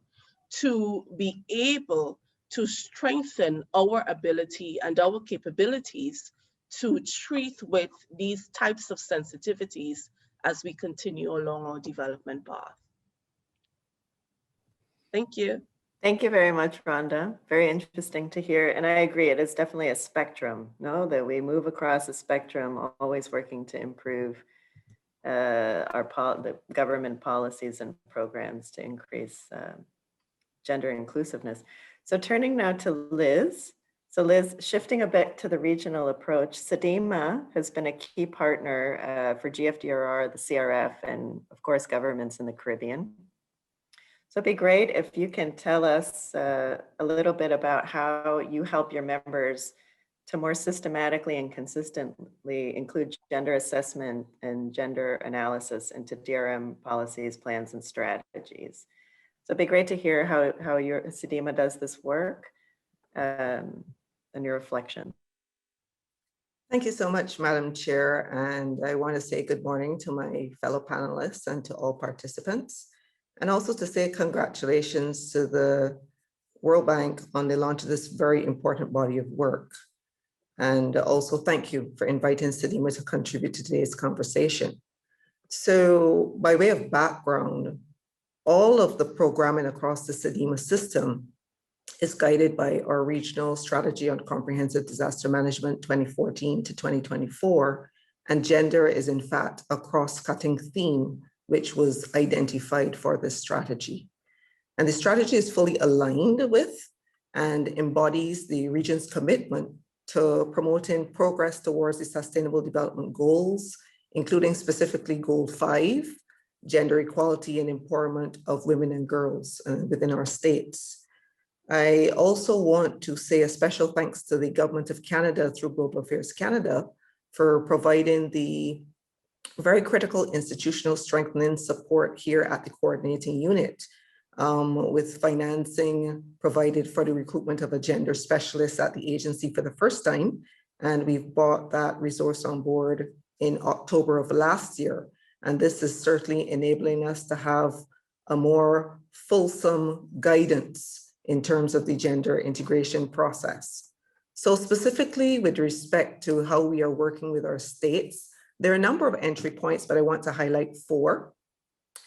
[SPEAKER 5] to be able to strengthen our ability and our capabilities to treat with these types of sensitivities as we continue along our development path. Thank you.
[SPEAKER 1] Thank you very much, Rhonda. Very interesting to hear. And I agree, it is definitely a spectrum, no? That we move across a spectrum, always working to improve the government policies and programs to increase gender inclusiveness. So turning now to Liz. So Liz, shifting a bit to the regional approach, SEDIMA has been a key partner for GFDRR, the CRF, and of course, governments in the Caribbean. So it'd be great if you can tell us a little bit about how you help your members to more systematically and consistently include gender assessment and gender analysis into DRM policies, plans, and strategies. So it'd be great to hear how your SEDIMA does this work and your reflection.
[SPEAKER 6] Thank you so much, Madam Chair. And I want to say good morning to my fellow panelists and to all participants. And also to say congratulations to the World Bank on the launch of this very important body of work. And also thank you for inviting SEDIMA to contribute to today's conversation. So by way of background, all of the programming across the SEDIMA system is guided by our Regional Strategy on Comprehensive Disaster Management 2014 to 2024. And gender is in fact a cross-cutting theme which was identified for this strategy. And the strategy is fully aligned with and embodies the region's commitment to promoting progress towards the Sustainable Development Goals, including specifically Goal 5, gender equality and empowerment of women and girls within our states. I also want to say a special thanks to the Government of Canada through Global Affairs Canada for providing the very critical institutional strengthening support here at the coordinating unit with financing provided for the recruitment of a gender specialist at the agency for the first time. And we've brought that resource on board in October of last year. And this is certainly enabling us to have a more fulsome guidance in terms of the gender integration process. So specifically with respect to how we are working with our states, there are a number of entry points, but I want to highlight 4.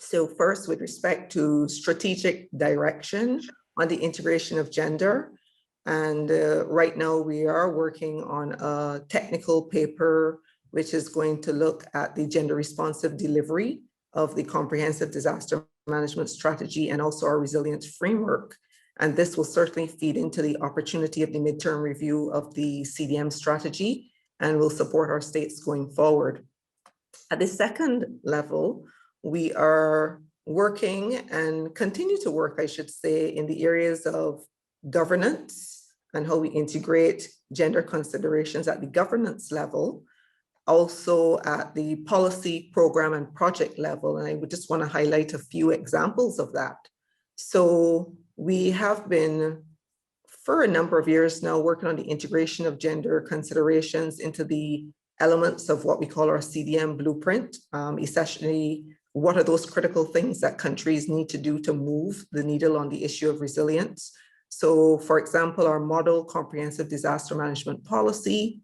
[SPEAKER 6] So first, with respect to strategic direction on the integration of gender. And right now we are working on a technical paper, which is going to look at the gender responsive delivery of the comprehensive disaster management strategy and also our resilience framework. And this will certainly feed into the opportunity of the midterm review of the CDM strategy and will support our states going forward. At the second level, we are working and continue to work, I should say, in the areas of governance and how we integrate gender considerations at the governance level, also at the policy, program, and project level. And I would just want to highlight a few examples of that. So we have been, for a number of years now, working on the integration of gender considerations into the elements of what we call our CDM blueprint. Essentially, what are those critical things that countries need to do to move the needle on the issue of resilience? So for example, our model comprehensive disaster management policy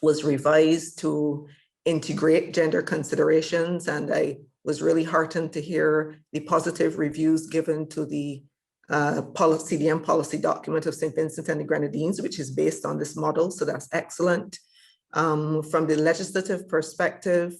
[SPEAKER 6] was revised to integrate gender considerations. And I was really heartened to hear the positive reviews given to the CDM policy document of St. Vincent and the Grenadines, which is based on this model. So that's excellent. From the legislative perspective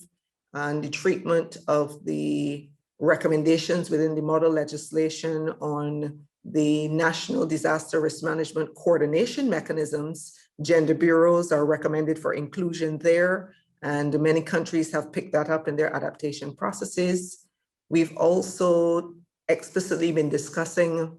[SPEAKER 6] and the treatment of the recommendations within the model legislation on the national disaster risk management coordination mechanisms, gender bureaus are recommended for inclusion there, and many countries have picked that up in their adaptation processes. We've also explicitly been discussing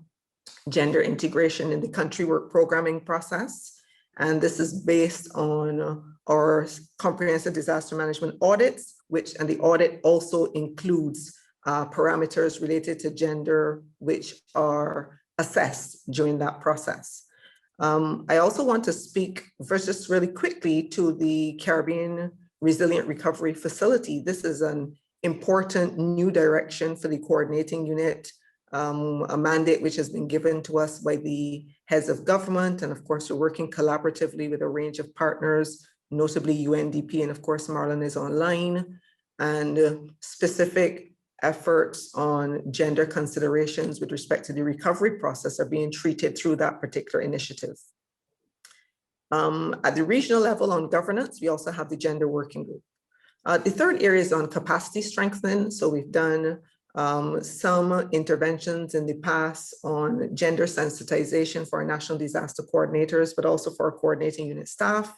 [SPEAKER 6] gender integration in the country work programming process. And this is based on our comprehensive disaster management audits, and the audit also includes parameters related to gender, which are assessed during that process. I also want to speak first just really quickly to the Caribbean Resilient Recovery Facility. This is an important new direction for the coordinating unit, a mandate which has been given to us by the heads of government. And of course, we're working collaboratively with a range of partners, notably UNDP, and of course, Marlon is online, and specific efforts on gender considerations with respect to the recovery process are being treated through that particular initiative. At the regional level on governance, we also have the gender working group. The third area is on capacity strengthening. So we've done some interventions in the past on gender sensitization for our national disaster coordinators, but also for our coordinating unit staff.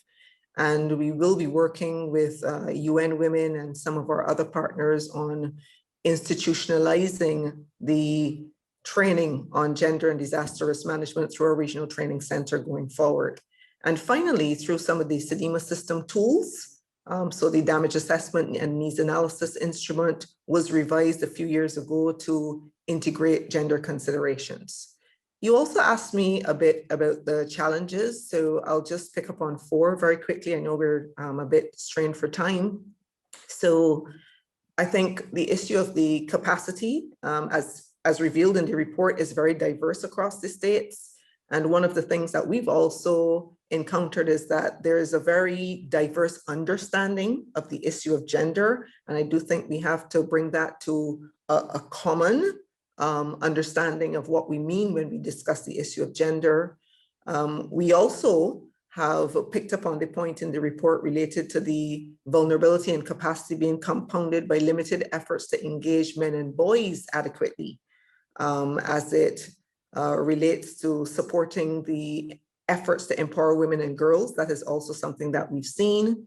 [SPEAKER 6] And we will be working with UN Women and some of our other partners on institutionalizing the training on gender and disaster risk management through our regional training center going forward. And finally, through some of the SEDIMA system tools, so the damage assessment and needs analysis instrument was revised a few years ago to integrate gender considerations. You also asked me a bit about the challenges, so I'll just pick up on 4 very quickly. I know we're a bit strained for time. So I think the issue of the capacity, as revealed in the report, is very diverse across the states. And one of the things that we've also encountered is that there is a very diverse understanding of the issue of gender. And I do think we have to bring that to a common understanding of what we mean when we discuss the issue of gender. We also have picked up on the point in the report related to the vulnerability and capacity being compounded by limited efforts to engage men and boys adequately as it relates to supporting the efforts to empower women and girls. That is also something that we've seen.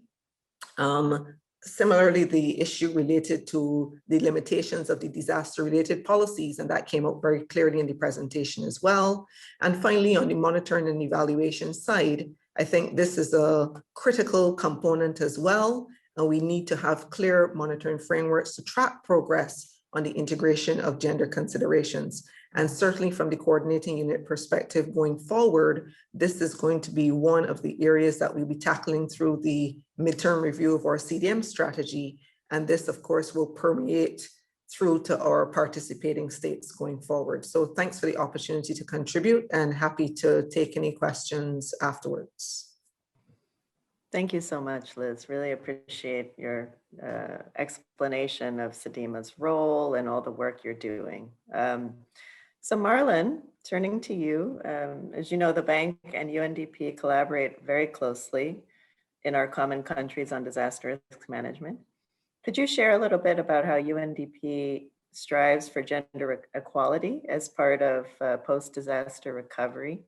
[SPEAKER 6] Similarly, the issue related to the limitations of the disaster-related policies, and that came out very clearly in the presentation as well. And finally, on the monitoring and evaluation side, I think this is a critical component as well, and we need to have clear monitoring frameworks to track progress on the integration of gender considerations. And certainly from the coordinating unit perspective going forward, this is going to be one of the areas that we'll be tackling through the midterm review of our CDM strategy. And this, of course, will permeate through to our participating states going forward. So thanks for the opportunity to contribute, and happy to take any questions afterwards.
[SPEAKER 1] Thank you so much, Liz. Really appreciate your explanation of SEDIMA's role and all the work you're doing. So Marlon, turning to you, as you know, the bank and UNDP collaborate very closely in our common countries on disaster risk management. Could you share a little bit about how UNDP strives for gender equality as part of post-disaster recovery?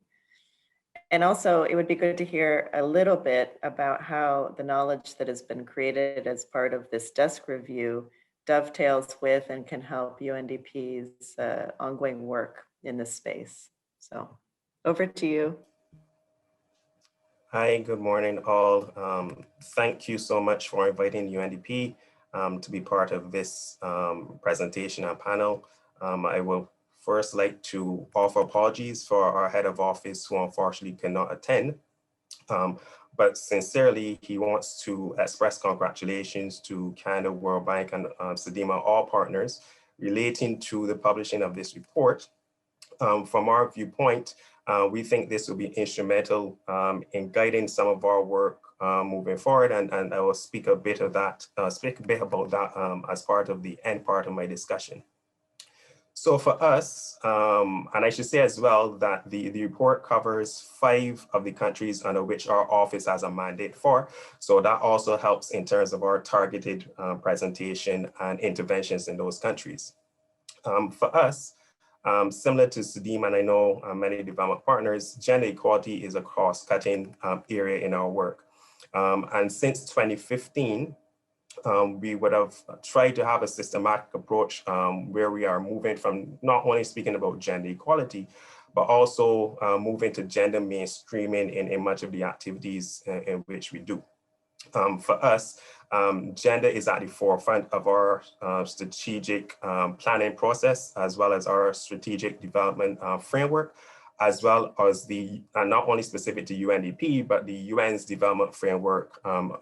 [SPEAKER 1] And also, it would be good to hear a little bit about how the knowledge that has been created as part of this desk review dovetails with and can help UNDP's ongoing work in this space. So over to you.
[SPEAKER 7] Hi, good morning all. Thank you so much for inviting UNDP to be part of this presentation and panel. I will first like to offer apologies for our head of office who unfortunately cannot attend. But sincerely, he wants to express congratulations to Canada, World Bank, and SEDIMA, all partners, relating to the publishing of this report. From our viewpoint, we think this will be instrumental in guiding some of our work moving forward, and I will speak a bit of that, about that as part of the end part of my discussion. So for us, and I should say as well that the report covers 5 of the countries under which our office has a mandate for. So that also helps in terms of our targeted presentation and interventions in those countries. For us, similar to SEDIMA, and I know many development partners, gender equality is a cross-cutting area in our work. And since 2015, we would have tried to have a systematic approach where we are moving from not only speaking about gender equality, but also moving to gender mainstreaming in much of the activities in which we do. For us, gender is at the forefront of our strategic planning process, as well as our strategic development framework. as well as the, not only specific to UNDP, but the UN's development framework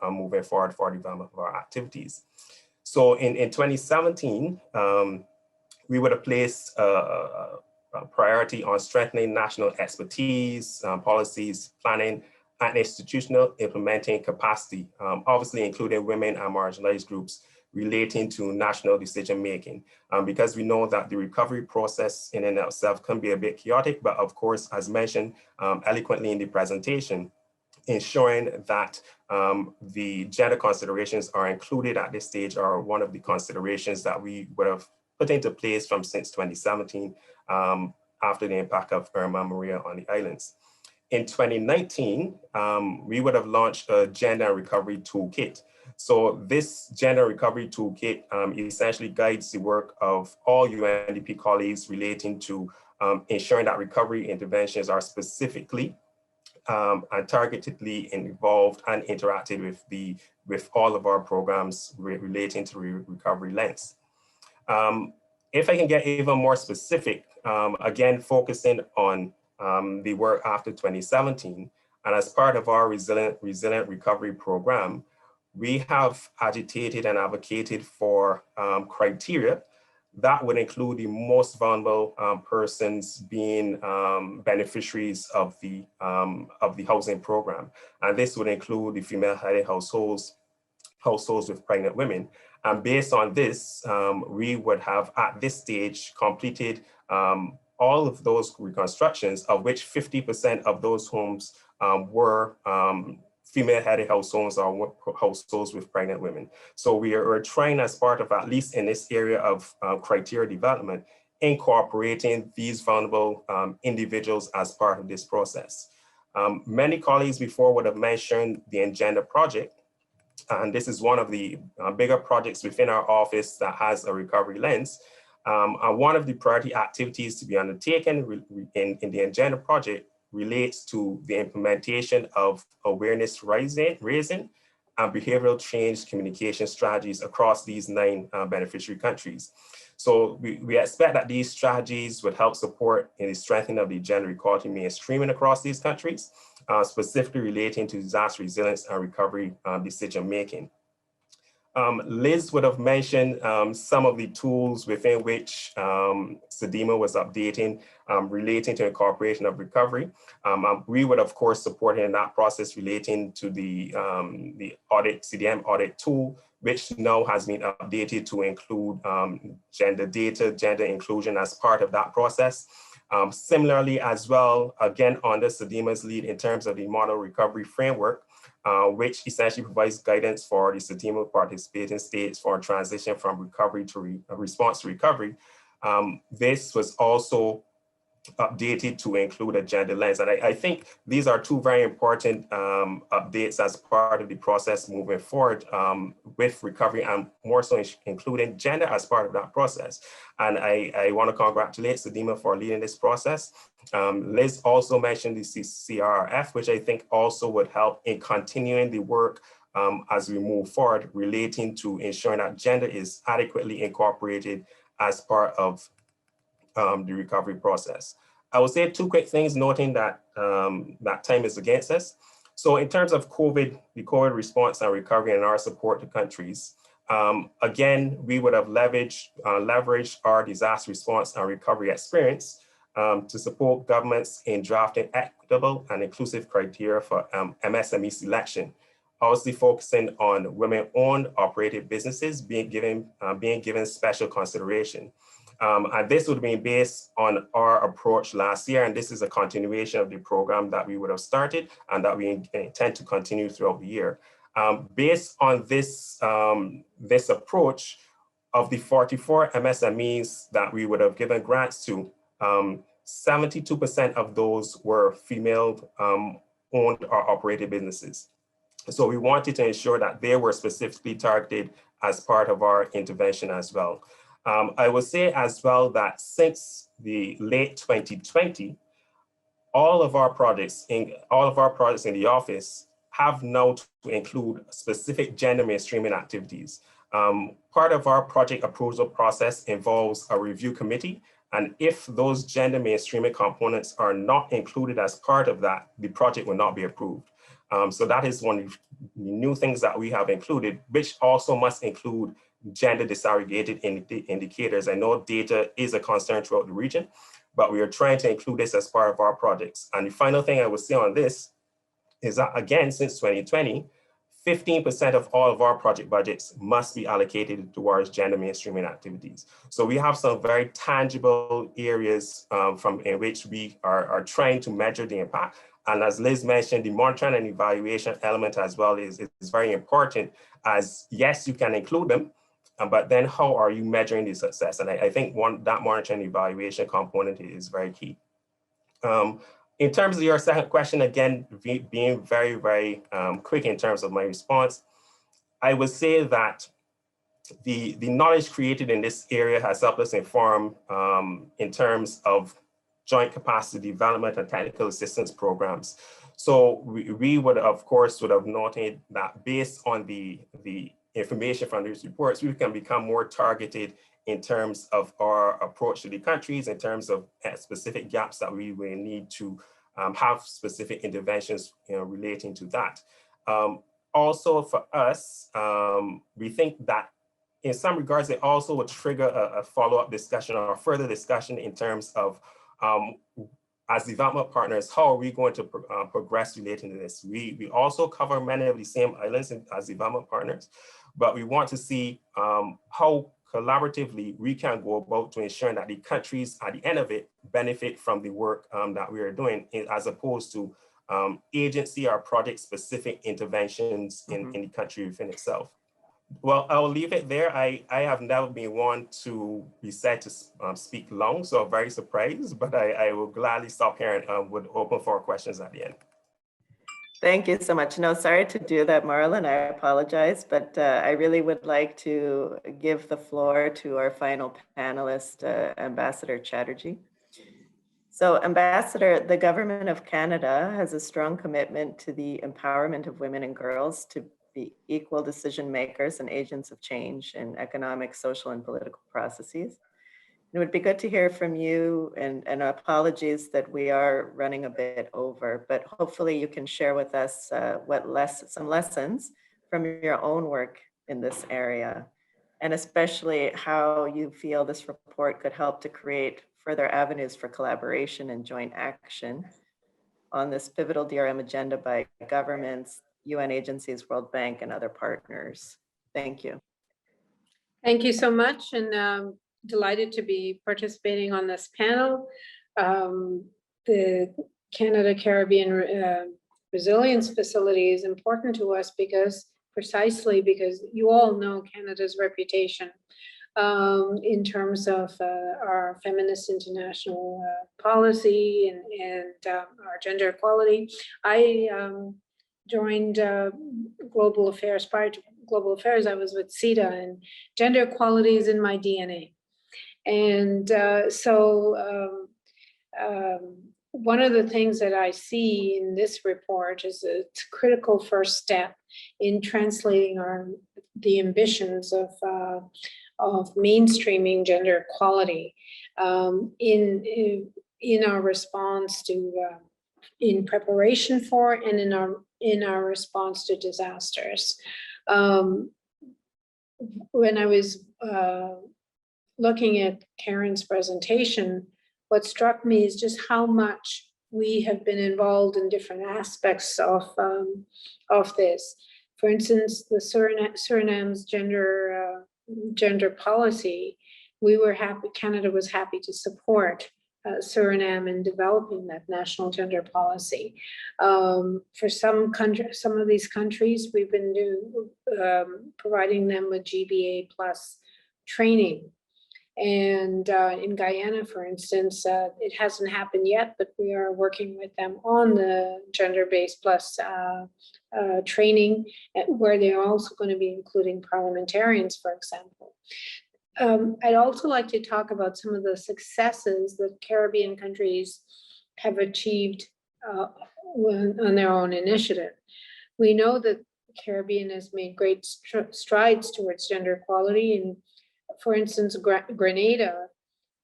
[SPEAKER 7] moving forward for development of our activities. So in 2017, we would have placed a priority on strengthening national expertise, policies, planning, and institutional implementing capacity, obviously including women and marginalized groups relating to national decision making, because we know that the recovery process in and of itself can be a bit chaotic, but of course, as mentioned eloquently in the presentation, ensuring that the gender considerations are included at this stage are one of the considerations that we would have put into place since 2017 after the impact of Irma Maria on the islands. In 2019, we would have launched a gender recovery toolkit. So this gender recovery toolkit essentially guides the work of all UNDP colleagues relating to ensuring that recovery interventions are specifically and targetedly involved and interacted with all of our programs relating to recovery lens. If I can get even more specific, again, focusing on the work after 2017, and as part of our resilient recovery program, we have agitated and advocated for criteria that would include the most vulnerable persons being beneficiaries of the housing program. And this would include the female-headed households with pregnant women. And based on this, we would have at this stage completed all of those reconstructions, of which 50% of those homes were female-headed households or households with pregnant women. So we are trying, as part of, at least in this area of criteria development, incorporating these vulnerable individuals as part of this process. Many colleagues before would have mentioned the Engender project, and this is one of the bigger projects within our office that has a recovery lens. And one of the priority activities to be undertaken in the Engender project relates to the implementation of awareness raising and behavioral change communication strategies across these 9 beneficiary countries. So we expect that these strategies would help support in the strengthening of the gender equality mainstreaming across these countries, specifically relating to disaster resilience and recovery decision making. Liz would have mentioned some of the tools within which SEDIMA was updating relating to incorporation of recovery. We would, of course, support in that process relating to the audit, CDM audit tool, which now has been updated to include gender data, gender inclusion as part of that process. Similarly, as well, again, under SEDIMA's lead in terms of the model recovery framework, which essentially provides guidance for the SEDIMA participating states for a transition from recovery to response to recovery. This was also updated to include a gender lens. And I think these are 2 very important updates as part of the process moving forward with recovery, and more so including gender as part of that process. And I want to congratulate SEDIMA for leading this process. Liz also mentioned the CRRF, which I think also would help in continuing the work as we move forward relating to ensuring that gender is adequately incorporated as part of the recovery process. I will say 2 quick things, noting that that time is against us. So in terms of the COVID response and recovery and our support to countries, again, we would have leveraged our disaster response and recovery experience to support governments in drafting equitable and inclusive criteria for MSME selection, obviously focusing on women-owned operated businesses being given special consideration. And this would be based on our approach last year, and this is a continuation of the program that we would have started and that we intend to continue throughout the year. Based on this, this approach, of the 44 MSMEs that we would have given grants to, 72% of those were female-owned or operated businesses. So we wanted to ensure that they were specifically targeted as part of our intervention as well. I will say as well that since the late 2020, all of our projects in the office have now to include specific gender mainstreaming activities. Part of our project approval process involves a review committee And if those gender mainstreaming components are not included as part of that, the project will not be approved. So that is one of the new things that we have included, which also must include gender disaggregated indicators. I know data is a concern throughout the region, but we are trying to include this as part of our projects. And the final thing I will say on this is that, again, since 2020, 15% of all of our project budgets must be allocated towards gender mainstreaming activities. So we have some very tangible areas in which we are trying to measure the impact. And as Liz mentioned, the monitoring and evaluation element as well is very important, as yes, you can include them, but then how are you measuring the success? And I think that monitoring and evaluation component is very key. In terms of your second question, again, being very, very quick in terms of my response, I would say that the knowledge created in this area has helped us inform in terms of joint capacity development and technical assistance programs. So we would, of course, would have noted that based on the information from these reports, we can become more targeted in terms of our approach to the countries, in terms of specific gaps that we will need to have specific interventions relating to that. Also for us, we think that in some regards, it also would trigger a follow-up discussion or further discussion in terms of, as development partners, how are we going to progress relating to this? We also cover many of the same islands as development partners, but we want to see how collaboratively we can go about to ensure that the countries at the end of it benefit from the work that we are doing, as opposed to agency or project specific interventions in the country within itself. Well, I'll leave it there. I have never been one to be said to speak long, so I'm very surprised, but I will gladly stop here and would open for questions at the end.
[SPEAKER 1] Thank you so much. No, sorry to do that, Marlon. I apologize, but I really would like to give the floor to our final panelist, Ambassador Chatterjee. So Ambassador, the Government of Canada has a strong commitment to the empowerment of women and girls to be equal decision makers and agents of change in economic, social, and political processes. It would be good to hear from you, and apologies that we are running a bit over, but hopefully you can share with us some lessons from your own work in this area, and especially how you feel this report could help to create further avenues for collaboration and joint action on this pivotal DRM agenda by governments, UN agencies, World Bank, and other partners. Thank you.
[SPEAKER 8] Thank you so much, and delighted to be participating on this panel. The Canada-Caribbean Resilience Facility is important to us precisely because you all know Canada's reputation in terms of our feminist international policy and our gender equality. I joined Global Affairs. Prior to Global Affairs, I was with CETA, and gender equality is in my DNA. And one of the things that I see in this report is a critical first step in translating the ambitions of mainstreaming gender equality in our response to, in preparation for, and in our response to disasters. When I was looking at Karen's presentation, what struck me is just how much we have been involved in different aspects of this. For instance, the Suriname's gender policy, Canada was happy to support Suriname in developing that national gender policy. For some of these countries, we've been providing them with GBA plus training. And in Guyana, for instance, it hasn't happened yet, but we are working with them on the gender-based plus training, where they're also going to be including parliamentarians, for example. I'd also like to talk about some of the successes that Caribbean countries have achieved on their own initiative. We know that the Caribbean has made great strides towards gender equality, and for instance, Grenada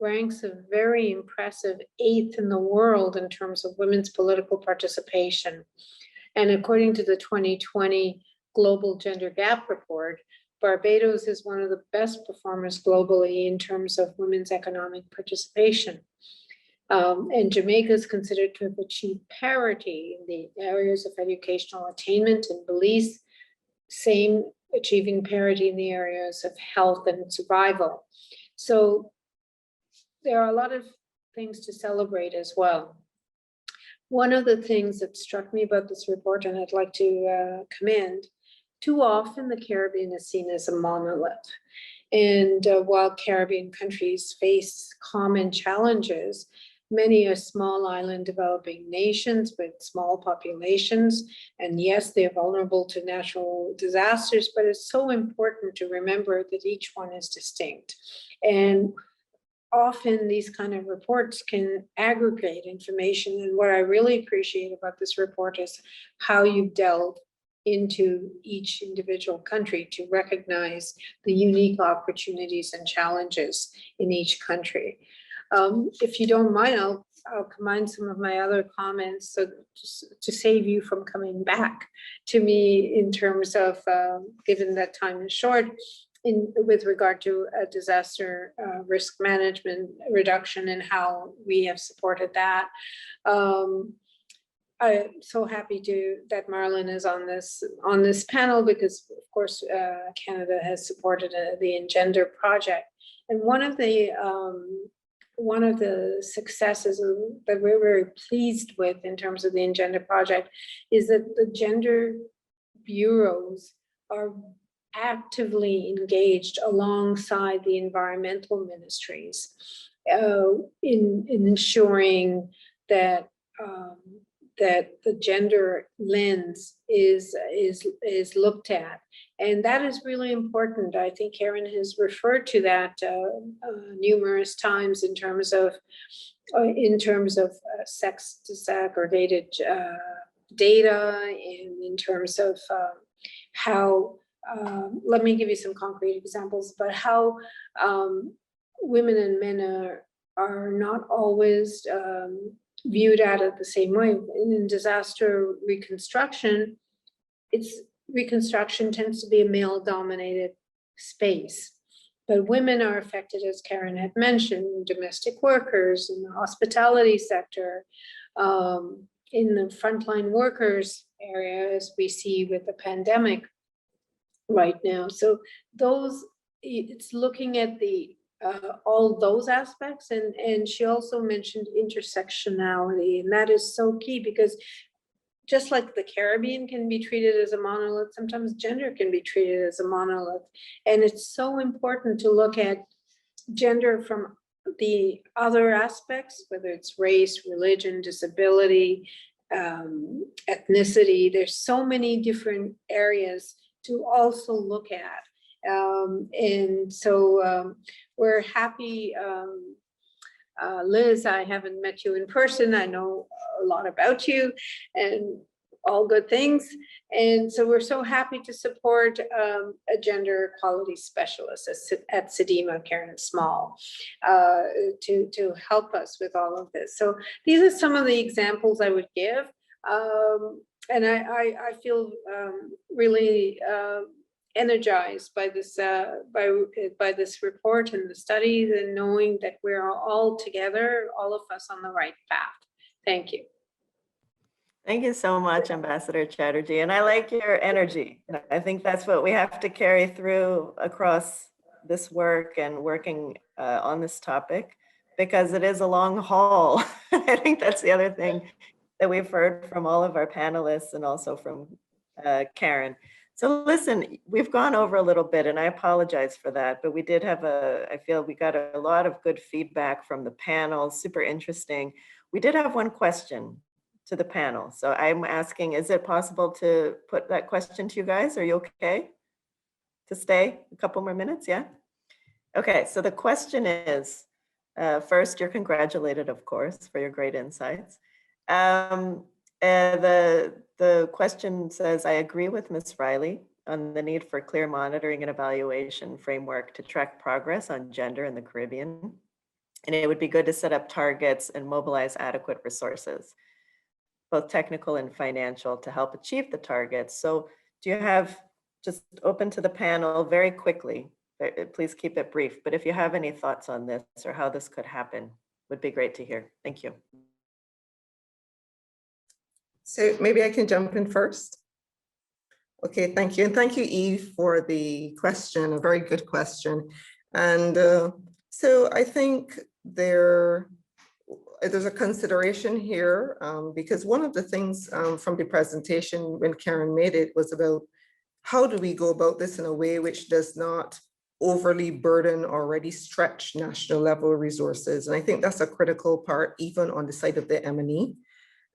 [SPEAKER 8] ranks a very impressive 8th in the world in terms of women's political participation. And according to the 2020 Global Gender Gap Report, Barbados is one of the best performers globally in terms of women's economic participation. And Jamaica is considered to have achieved parity in the areas of educational attainment and beliefs, same achieving parity in the areas of health and survival. So there are a lot of things to celebrate as well. One of the things that struck me about this report, and I'd like to commend, too often the Caribbean is seen as a monolith. And while Caribbean countries face common challenges, many are small island developing nations with small populations. And yes, they're vulnerable to natural disasters, but it's so important to remember that each one is distinct. And often these kind of reports can aggregate information. And what I really appreciate about this report is how you've delved into each individual country to recognize the unique opportunities and challenges in each country. If you don't mind, I'll combine some of my other comments so to save you from coming back to me in terms of, given that time is short, with regard to disaster risk management reduction and how we have supported that. I'm so happy that Marlon is on this panel because, of course, Canada has supported the Engender project, and one of the successes that we're very pleased with in terms of the Engender project is that the gender bureaus are actively engaged alongside the environmental ministries in ensuring that that the gender lens is looked at, and that is really important. I think Karen has referred to that numerous times in terms of sex disaggregated data, and in terms of how. Let me give you some concrete examples, but how women and men are not always viewed at it the same way. In disaster reconstruction, reconstruction tends to be a male-dominated space, but women are affected, as Karen had mentioned, domestic workers in the hospitality sector, in the frontline workers area, as we see with the pandemic right now. So it's looking at the all those aspects, and she also mentioned intersectionality, and that is so key because just like the Caribbean can be treated as a monolith, sometimes gender can be treated as a monolith, and it's so important to look at gender from the other aspects, whether it's race, religion, disability, ethnicity. There's so many different areas to also look at. And so we're happy, Liz, I haven't met you in person. I know a lot about you and all good things. And so we're so happy to support a gender equality specialist at CDEMA, Karen Small, to help us with all of this. So these are some of the examples I would give. And I feel really energized by this by this report and the studies, and knowing that we're all together, all of us on the right path. Thank you.
[SPEAKER 1] Thank you so much, Ambassador Chatterjee. And I like your energy. I think that's what we have to carry through across this work and working on this topic, because it is a long haul. I think that's the other thing that we've heard from all of our panelists and also from Karen. So listen, we've gone over a little bit and I apologize for that, but we did have I feel we got a lot of good feedback from the panel, super interesting. We did have one question to the panel. So I'm asking, is it possible to put that question to you guys? Are you okay to stay a couple more minutes? Yeah. Okay, so the question is, first, you're congratulated, of course, for your great insights. The question says, I agree with Ms. Riley on the need for clear monitoring and evaluation framework to track progress on gender in the Caribbean. And it would be good to set up targets and mobilize adequate resources, both technical and financial, to help achieve the targets. So do you have, just open to the panel very quickly, please keep it brief, but if you have any thoughts on this or how this could happen, would be great to hear. Thank you.
[SPEAKER 6] So maybe I can jump in first. Okay, thank you. And thank you, Eve, for the question, a very good question. And so I think there's a consideration here because one of the things from the presentation when Karen made it was about how do we go about this in a way which does not overly burden already stretched national level resources. And I think that's a critical part, even on the side of the M&E.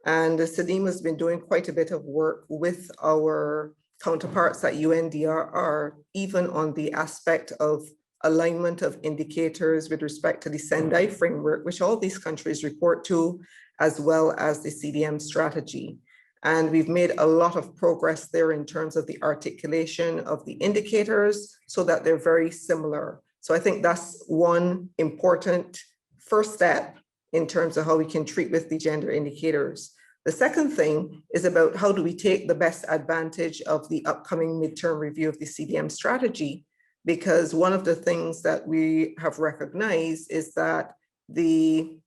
[SPEAKER 6] And Sadim has been doing quite a bit of work with our counterparts at UNDRR, even on the aspect of alignment of indicators with respect to the Sendai framework, which all these countries report to, as well as the CDM strategy. And we've made a lot of progress there in terms of the articulation of the indicators so that they're very similar. So I think that's one important first step in terms of how we can treat with the gender indicators. The second thing is about how do we take the best advantage of the upcoming midterm review of the CDM strategy, because one of the things that we have recognized is that the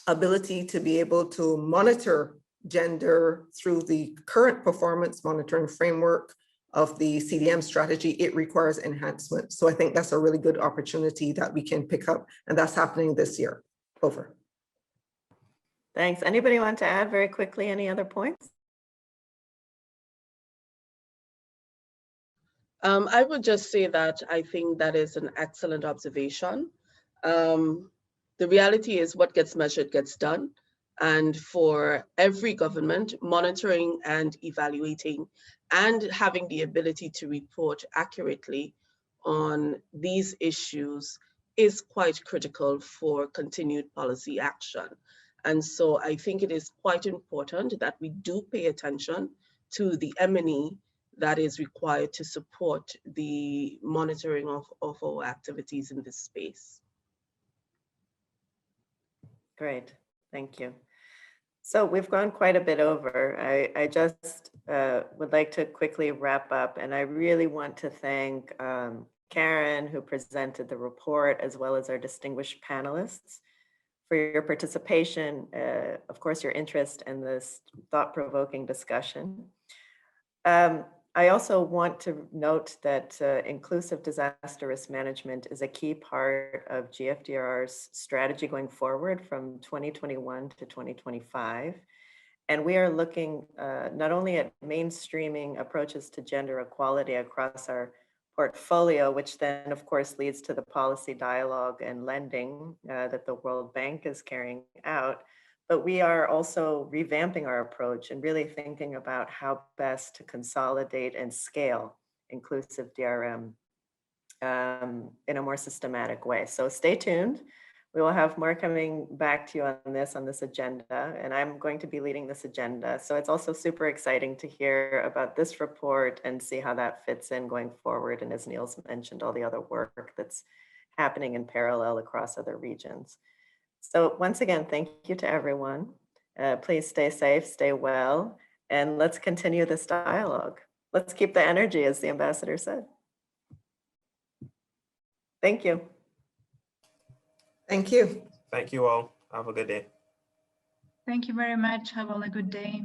[SPEAKER 6] ability to be able to monitor gender through the current performance monitoring framework of the CDM strategy, it requires enhancement. So I think that's a really good opportunity that we can pick up, and that's happening this year. Over.
[SPEAKER 1] Thanks. Anybody want to add very quickly any other points?
[SPEAKER 5] I would just say that I think that is an excellent observation. The reality is what gets measured gets done. And for every government, monitoring and evaluating and having the ability to report accurately on these issues is quite critical for continued policy action. And so I think it is quite important that we do pay attention to the M&E that is required to support the monitoring of our activities in this space.
[SPEAKER 1] Great, thank you. So we've gone quite a bit over. I just would like to quickly wrap up, and I really want to thank Karen, who presented the report, as well as our distinguished panelists for your participation, of course, your interest in this thought-provoking discussion. I also want to note that inclusive disaster risk management is a key part of GFDRR's strategy going forward from 2021 to 2025. And we are looking not only at mainstreaming approaches to gender equality across our portfolio, which then of course leads to the policy dialogue and lending that the World Bank is carrying out. But we are also revamping our approach and really thinking about how best to consolidate and scale inclusive DRM in a more systematic way. So stay tuned. We will have more coming back to you on this agenda, and I'm going to be leading this agenda. So it's also super exciting to hear about this report and see how that fits in going forward. And as Niels mentioned, all the other work that's happening in parallel across other regions. So once again, thank you to everyone. Please stay safe, stay well, and let's continue this dialogue. Let's keep the energy, as the ambassador said. Thank you.
[SPEAKER 6] Thank you.
[SPEAKER 7] Thank you all. Have a good day.
[SPEAKER 4] Thank you very much. Have a good day.